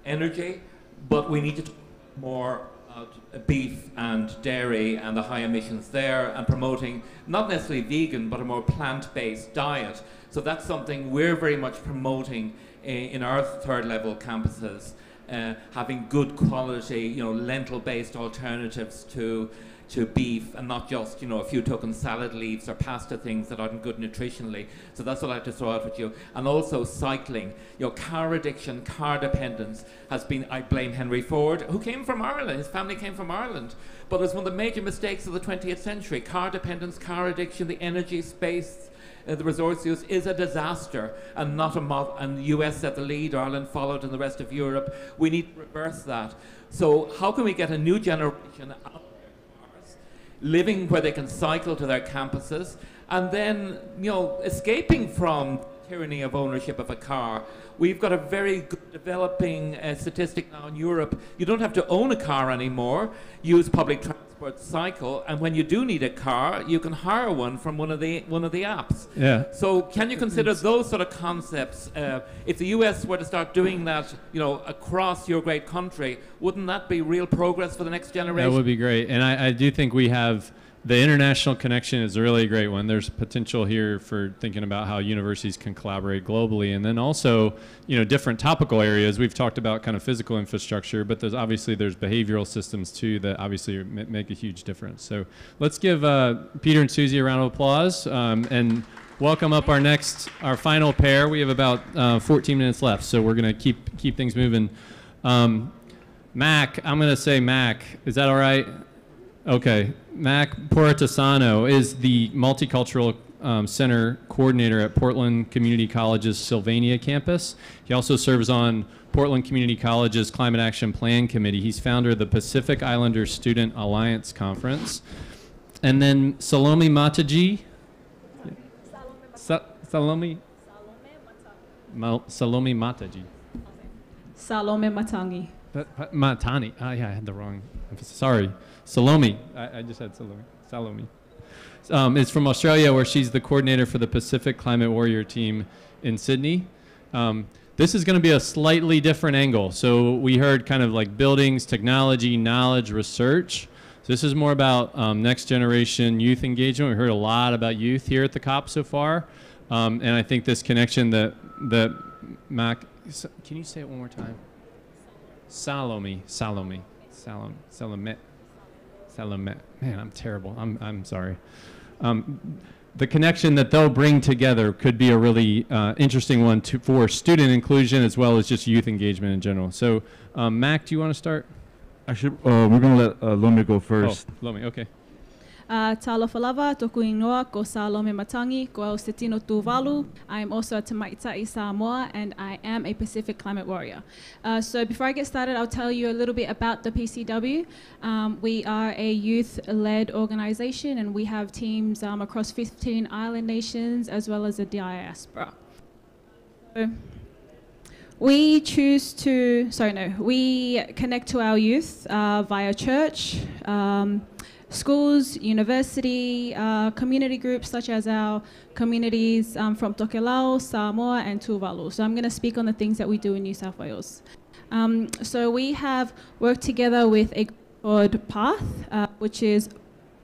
energy, but we need to talk more about beef and dairy and the high emissions there, and promoting not necessarily vegan but a more plant-based diet. So that's something we're very much promoting in our third level campuses, having good quality lentil-based alternatives to to beef and not just, you know, a few token salad leaves or pasta things that aren't good nutritionally. So that's what I like to throw out with you. And also cycling. You know, car addiction, car dependence has been, I blame Henry Ford, who came from Ireland. His family came from Ireland. But it's one of the major mistakes of the 20th century. Car dependence, car addiction, the energy space, the resource use is a disaster, and not a and the US set the lead, Ireland followed, and the rest of Europe. We need to reverse that. So how can we get a new generation out of their cars, living where they can cycle to their campuses, and then, you know, escaping from tyranny of ownership of a car? We've got a very good developing statistic now in Europe. You don't have to own a car anymore. Use public transport, cycle, and when you do need a car, you can hire one from one of the apps. Yeah. So can you consider those sort of concepts? If the US were to start doing that, you know, across your great country, wouldn't that be real progress for the next generation? That would be great. And I do think we have the international connection is a really great one. There's potential here for thinking about how universities can collaborate globally, and then also, you know, different topical areas. We've talked about kind of physical infrastructure, but there's behavioral systems too that obviously make a huge difference. So let's give Peter and Susie a round of applause, and welcome up our final pair. We have about 14 minutes left, so we're gonna keep things moving. Mac, I'm gonna say Mac. Is that all right? Okay, Mac Poratasano is the Multicultural Center Coordinator at Portland Community College's Sylvania campus. He also serves on Portland Community College's Climate Action Plan Committee. He's founder of the Pacific Islander Student Alliance Conference. And then Salome Mataji. Salome Mataji. Salome Matangi. Matani. Yeah, I had the wrong emphasis. Sorry. Salome. I just had Salome. Is from Australia, where she's the coordinator for the Pacific Climate Warrior team in Sydney. This is going to be a slightly different angle. So we heard kind of like buildings, technology, knowledge, research. So this is more about next generation youth engagement. We heard a lot about youth here at the COP so far. And I think this connection that Mac, can you say it one more time? Salome. Man, I'm terrible. I'm sorry. The connection that they'll bring together could be a really interesting one for student inclusion as well as just youth engagement in general. So, Mac, do you want to start? Actually, we're going to let Lomi go first. Oh, Lomi, okay. Talo Falava, toku ingoa, ko Salome Matangi, ko au Setino Tuvalu. I am also a Tamaitai Samoa, and I am a Pacific Climate Warrior. So before I get started, I'll tell you a little bit about the PCW. We are a youth-led organization, and we have teams across 15 island nations, as well as a diaspora. So we connect to our youth via church, schools, university, community groups such as our communities from Tokelau, Samoa, and Tuvalu. So I'm going to speak on the things that we do in New South Wales. So we have worked together with a group called PATH, which is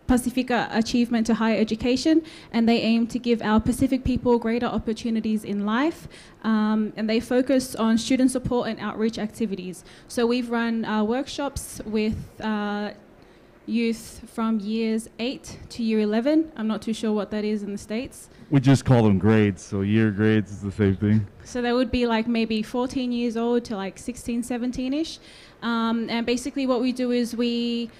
Pacifica Achievement to Higher Education, and they aim to give our Pacific people greater opportunities in life, and they focus on student support and outreach activities. So we've run workshops with youth from years 8 to year 11. I'm not too sure what that is in the States. We just call them grades, so year grades is the same thing. So they would be like maybe 14 years old to like 16, 17-ish. And basically what we do is we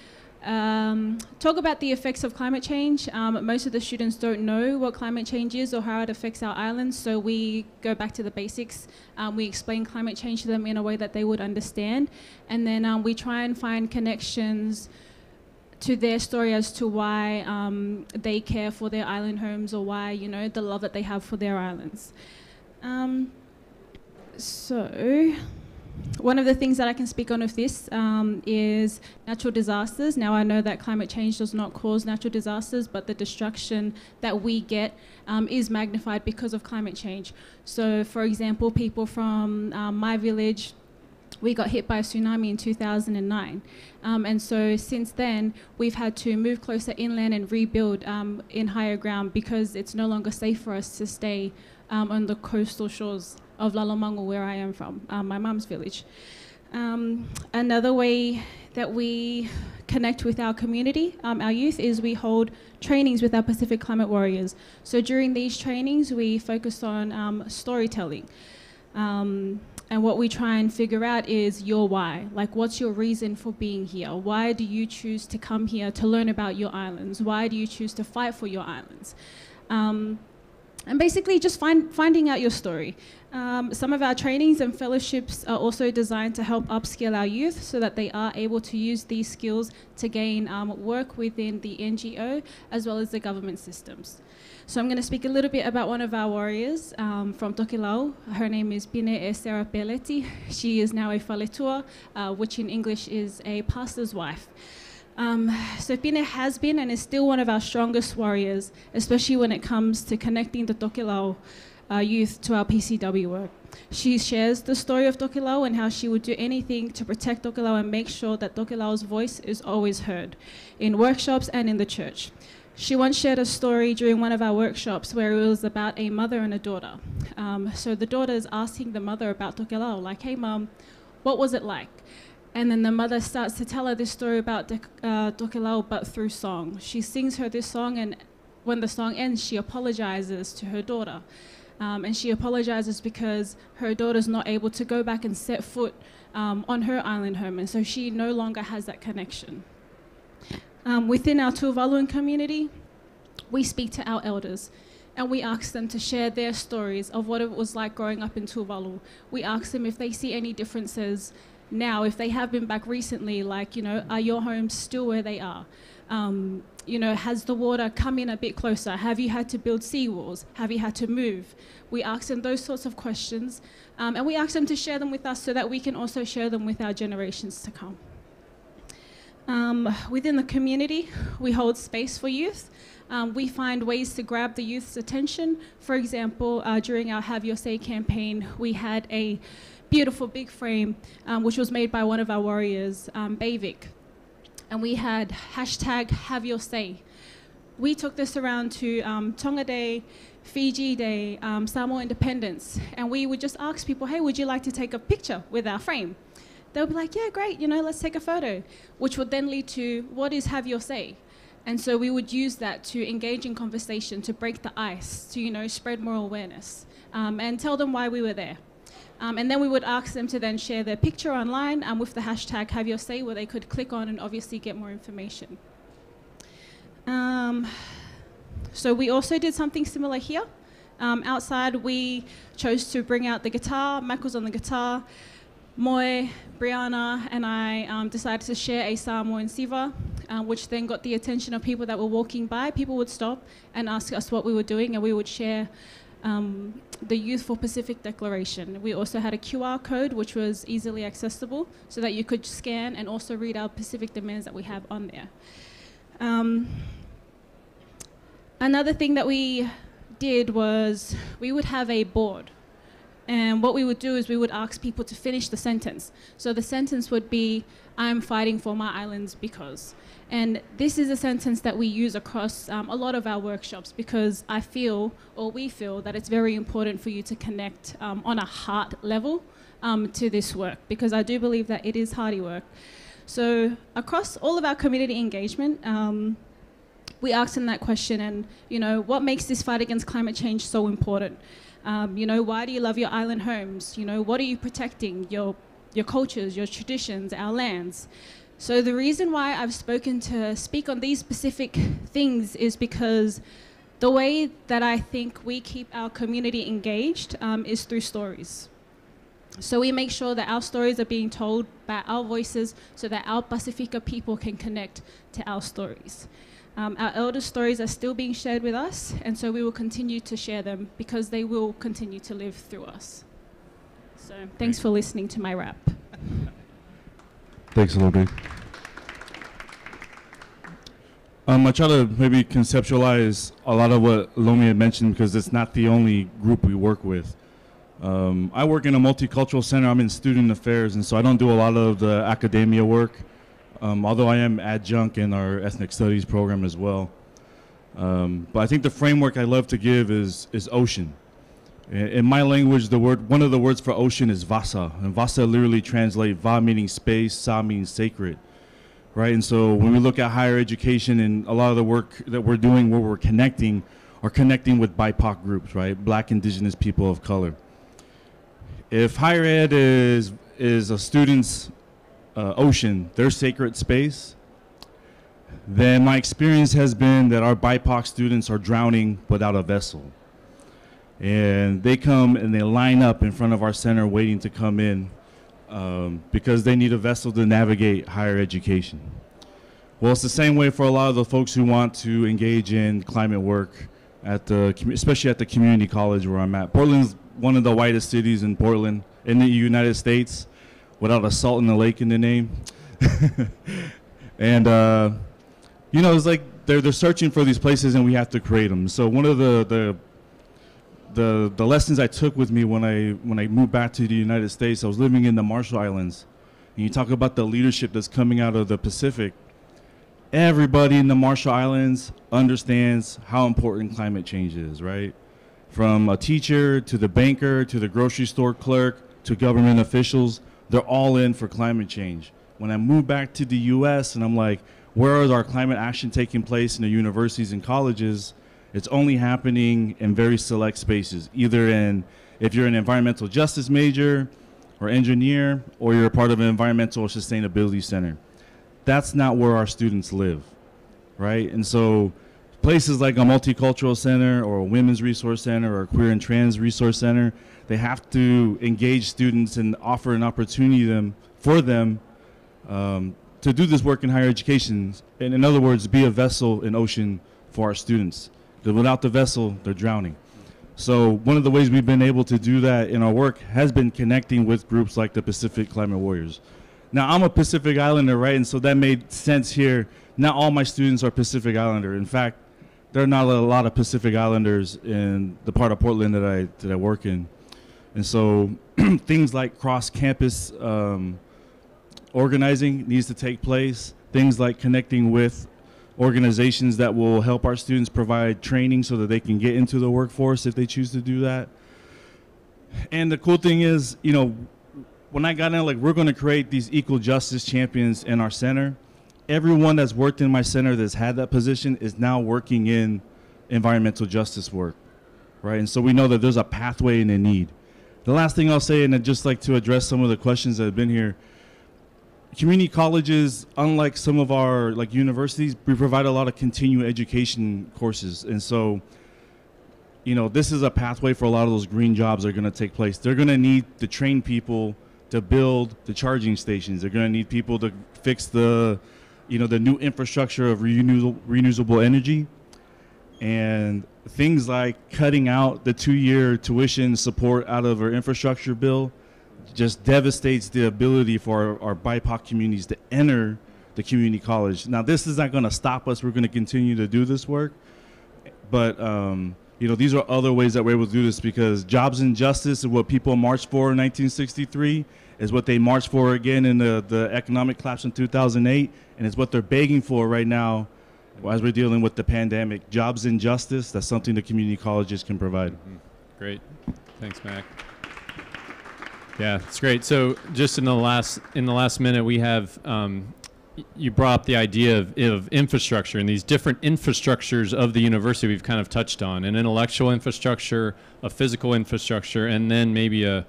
talk about the effects of climate change. Most of the students don't know what climate change is or how it affects our islands, so we go back to the basics. We explain climate change to them in a way that they would understand, and then we try and find connections to their story as to why they care for their island homes, or why, you know, the love that they have for their islands. So one of the things that I can speak on with this is natural disasters. Now, I know that climate change does not cause natural disasters, but the destruction that we get is magnified because of climate change. So, for example, people from my village, we got hit by a tsunami in 2009. And so since then, we've had to move closer inland and rebuild in higher ground because it's no longer safe for us to stay on the coastal shores of Lalamango, where I am from, my mum's village. Another way that we connect with our community, our youth, is we hold trainings with our Pacific Climate Warriors. So during these trainings, we focus on storytelling. And what we try and figure out is your why. Like, what's your reason for being here? Why do you choose to come here to learn about your islands? Why do you choose to fight for your islands? And basically just finding out your story. Some of our trainings and fellowships are also designed to help upskill our youth so that they are able to use these skills to gain work within the NGO as well as the government systems. So I'm going to speak a little bit about one of our warriors from Tokelau. Her name is Pine Estera Peleti. She is now a whaletua, which in English is a pastor's wife. So Pine has been and is still one of our strongest warriors, especially when it comes to connecting the Tokelau youth to our PCW work. She shares the story of Tokelau and how she would do anything to protect Tokelau and make sure that Tokelau's voice is always heard in workshops and in the church. She once shared a story during one of our workshops where it was about a mother and a daughter. So the daughter is asking the mother about Tokelau, like, hey mom, what was it like? And then the mother starts to tell her this story about Tokelau, but through song. She sings her this song, and when the song ends, she apologizes to her daughter. And she apologizes because her daughter's not able to go back and set foot on her island home, and so she no longer has that connection. Within our Tuvaluan community, we speak to our elders, and we ask them to share their stories of what it was like growing up in Tuvalu. We ask them if they see any differences now, if they have been back recently, like, you know, are your homes still where they are? You know, has the water come in a bit closer? Have you had to build seawalls? Have you had to move? We ask them those sorts of questions, and we ask them to share them with us so that we can also share them with our generations to come. Within the community, we hold space for youth. We find ways to grab the youth's attention. For example, during our Have Your Say campaign, we had a beautiful big frame, which was made by one of our warriors, Bayvik. And we had hashtag Have Your Say. We took this around to Tonga Day, Fiji Day, Samoa Independence, and we would just ask people, hey, would you like to take a picture with our frame? They'll be like, yeah, great, you know, let's take a photo, which would then lead to, what is Have Your Say? And so we would use that to engage in conversation, to break the ice, to, you know, spread more awareness, and tell them why we were there. And then we would ask them to then share their picture online with the hashtag Have Your Say, where they could click on and obviously get more information. So we also did something similar here. Outside, we chose to bring out the guitar. Mac was on the guitar. Moe, Brianna, and I decided to share a Samoan siva, which then got the attention of people that were walking by. People would stop and ask us what we were doing, and we would share the Youth for Pacific Declaration. We also had a QR code, which was easily accessible, so that you could scan and also read our Pacific demands that we have on there. Another thing that we did was we would have a board. And what we would do is we would ask people to finish the sentence. So the sentence would be, I'm fighting for my islands because. And this is a sentence that we use across a lot of our workshops, because I feel, or we feel, that it's very important for you to connect on a heart level to this work, because I do believe that it is hardy work. So across all of our community engagement, we asked them that question, and, you know, what makes this fight against climate change so important? You know, why do you love your island homes? You know, what are you protecting? Your cultures, your traditions, our lands. So the reason why I've spoken to speak on these specific things is because the way that I think we keep our community engaged is through stories. So we make sure that our stories are being told by our voices so that our Pacifica people can connect to our stories. Our elders' stories are still being shared with us, and so we will continue to share them because they will continue to live through us. So thanks for listening to my rap. Thanks a little bit. I try to maybe conceptualize a lot of what Lomi had mentioned, because it's not the only group we work with. I work in a multicultural center. I'm in student affairs, and so I don't do a lot of the academia work. Although I am adjunct in our ethnic studies program as well. But I think the framework I love to give is ocean. In my language, one of the words for ocean is vasa, and vasa literally translates va meaning space, sa means sacred, right? And so when we look at higher education and a lot of the work that we're doing where we're connecting with BIPOC groups, right? Black, indigenous people of color. If higher ed is a student's ocean, their sacred space, then my experience has been that our BIPOC students are drowning without a vessel. And they come and they line up in front of our center waiting to come in because they need a vessel to navigate higher education. Well, it's the same way for a lot of the folks who want to engage in climate work, especially at the community college where I'm at. Portland's one of the whitest cities in the United States, without a salt in the lake in the name. And it's like they're searching for these places and we have to create them. So one of the lessons I took with me when I moved back to the United States, I was living in the Marshall Islands. And you talk about the leadership that's coming out of the Pacific. Everybody in the Marshall Islands understands how important climate change is, right? From a teacher to the banker to the grocery store clerk to government officials, they're all in for climate change. When I moved back to the US and I'm like, where is our climate action taking place in the universities and colleges? It's only happening in very select spaces, either if you're an environmental justice major or engineer, or you're a part of an environmental or sustainability center. That's not where our students live, right? And so places like a multicultural center or a women's resource center or a queer and trans resource center, they have to engage students and offer an opportunity for them to do this work in higher education. And in other words, be a vessel in ocean for our students. Because without the vessel, they're drowning. So one of the ways we've been able to do that in our work has been connecting with groups like the Pacific Climate Warriors. Now, I'm a Pacific Islander, right? And so that made sense here. Not all my students are Pacific Islander. In fact, there are not a lot of Pacific Islanders in the part of Portland that I work in. And so things like cross-campus organizing needs to take place. Things like connecting with organizations that will help our students provide training so that they can get into the workforce if they choose to do that. And the cool thing is, when I got in, like, we're going to create these equal justice champions in our center. Everyone that's worked in my center that's had that position is now working in environmental justice work, right? And so we know that there's a pathway and a need. The last thing I'll say, and I'd just like to address some of the questions that have been here. Community colleges, unlike some of our universities, we provide a lot of continuing education courses. And so, this is a pathway for a lot of those green jobs that are going to take place. They're going to need to train people to build the charging stations. They're going to need people to fix the new infrastructure of reusable energy. And things like cutting out the 2-year tuition support out of our infrastructure bill just devastates the ability for our BIPOC communities to enter the community college. Now, this is not going to stop us. We're going to continue to do this work. But, these are other ways that we're able to do this, because jobs and justice is what people marched for in 1963, is what they marched for again in the economic collapse in 2008, and it's what they're begging for right now as we're dealing with the pandemic. Jobs and justice, that's something the community colleges can provide. Mm-hmm. Great. Thanks, Mac. Yeah, it's great. So just in the last minute, we have you brought up the idea of infrastructure and these different infrastructures of the university we've kind of touched on: an intellectual infrastructure, a physical infrastructure, and then maybe a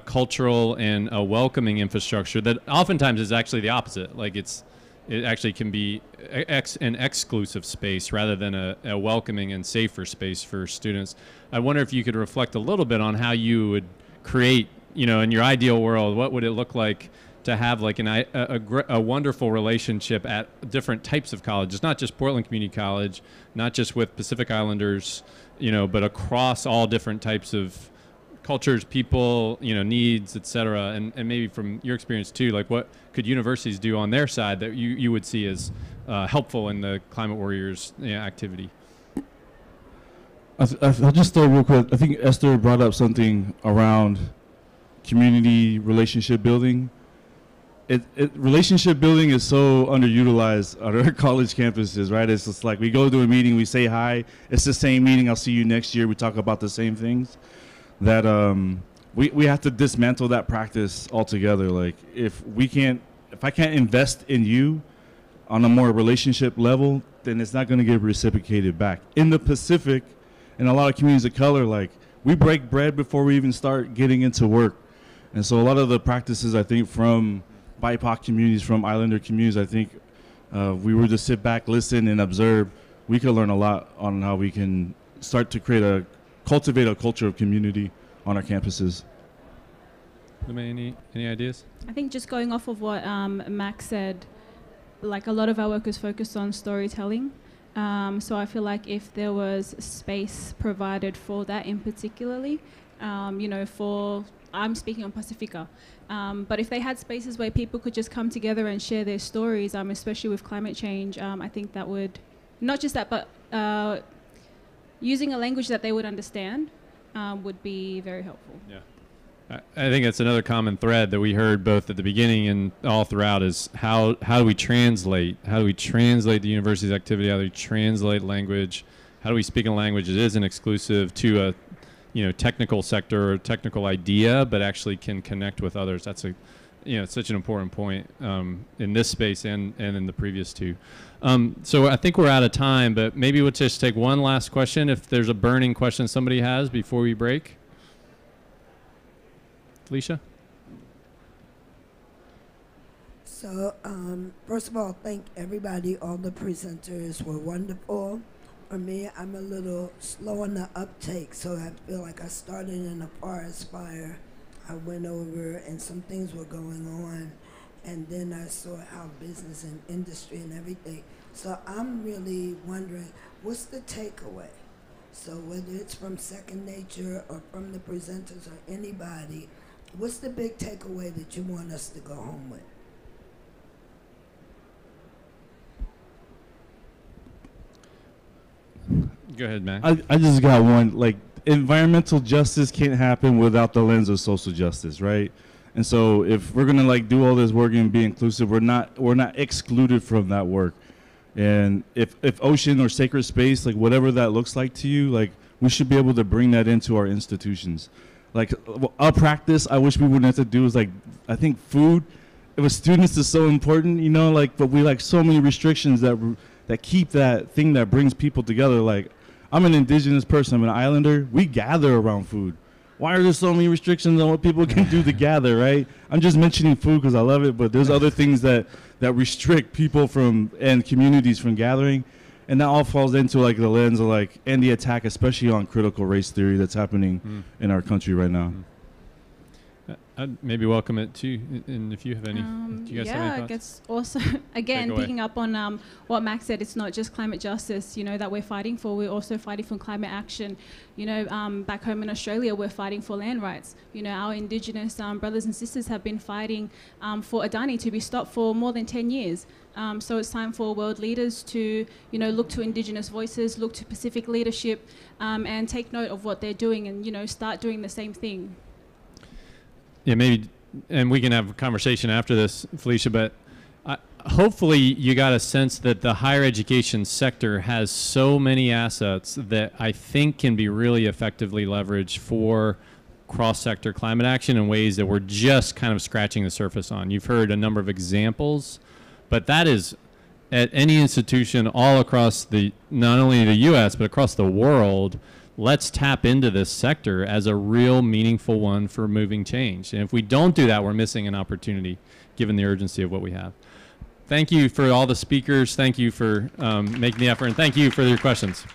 cultural and a welcoming infrastructure that oftentimes is actually the opposite. Like it actually can be an exclusive space rather than a welcoming and safer space for students. I wonder if you could reflect a little bit on how you would create, in your ideal world, what would it look like to have like a wonderful relationship at different types of colleges, not just Portland Community College, not just with Pacific Islanders, but across all different types of cultures, people, needs, et cetera. And maybe from your experience too, like what could universities do on their side that you would see as helpful in the Climate Warriors activity? I'll just start real quick. I think Esther brought up something around community relationship building. Relationship building is so underutilized at our college campuses, right? It's just like we go to a meeting, we say hi, it's the same meeting, I'll see you next year, we talk about the same things. that we have to dismantle that practice altogether. Like if I can't invest in you on a more relationship level, then it's not going to get reciprocated back. In the Pacific, in a lot of communities of color, like we break bread before we even start getting into work. And so a lot of the practices, I think, from BIPOC communities, from Islander communities, I think we were to sit back, listen, and observe. We could learn a lot on how we can start to cultivate a culture of community on our campuses. Any ideas? I think just going off of what Max said, like a lot of our work is focused on storytelling. So I feel like if there was space provided for that in particularly, I'm speaking on Pacifica, but if they had spaces where people could just come together and share their stories, especially with climate change, I think that would, not just that, but using a language that they would understand would be very helpful. Yeah. I think that's another common thread that we heard both at the beginning and all throughout is how do we translate? How do we translate the university's activity? How do we translate language? How do we speak in a language that isn't exclusive to a technical sector or technical idea, but actually can connect with others? That's it's such an important point in this space and in the previous two. So I think we're out of time, but maybe we'll just take one last question if there's a burning question somebody has before we break. Felicia? So, first of all, thank everybody. All the presenters were wonderful. For me, I'm a little slow on the uptake, so I feel like I started in a forest fire. I went over and some things were going on, and then I saw how business and industry and everything. So I'm really wondering, what's the takeaway? So whether it's from Second Nature or from the presenters or anybody, what's the big takeaway that you want us to go home with? Go ahead, Matt. I just got one. Like, environmental justice can't happen without the lens of social justice, right? And so if we're gonna like do all this work and be inclusive, we're not excluded from that work. And if ocean or sacred space, like whatever that looks like to you, like we should be able to bring that into our institutions. Like our practice, I wish we wouldn't have to do is like, I think food, with students is so important, but we like so many restrictions that keep that thing that brings people together. Like I'm an indigenous person, I'm an islander, we gather around food. Why are there so many restrictions on what people can do to gather, right? I'm just mentioning food because I love it, but there's other things that restrict people and communities from gathering. And that all falls into like the lens of like, and the attack, especially on critical race theory that's happening in our country right now. I'd maybe welcome it too, and if you have any, do you guys have any thoughts? I guess also, again, picking up on what Max said, it's not just climate justice, that we're fighting for, we're also fighting for climate action. Back home in Australia, we're fighting for land rights. Our Indigenous brothers and sisters have been fighting for Adani to be stopped for more than 10 years. So it's time for world leaders to, look to Indigenous voices, look to Pacific leadership, and take note of what they're doing and, start doing the same thing. Yeah, maybe, and we can have a conversation after this, Felicia, but hopefully you got a sense that the higher education sector has so many assets that I think can be really effectively leveraged for cross-sector climate action in ways that we're just kind of scratching the surface on. You've heard a number of examples, but that is at any institution all across not only the U.S., but across the world. Let's tap into this sector as a real meaningful one for moving change. And if we don't do that, we're missing an opportunity given the urgency of what we have. Thank you for all the speakers. Thank you for making the effort. And thank you for your questions.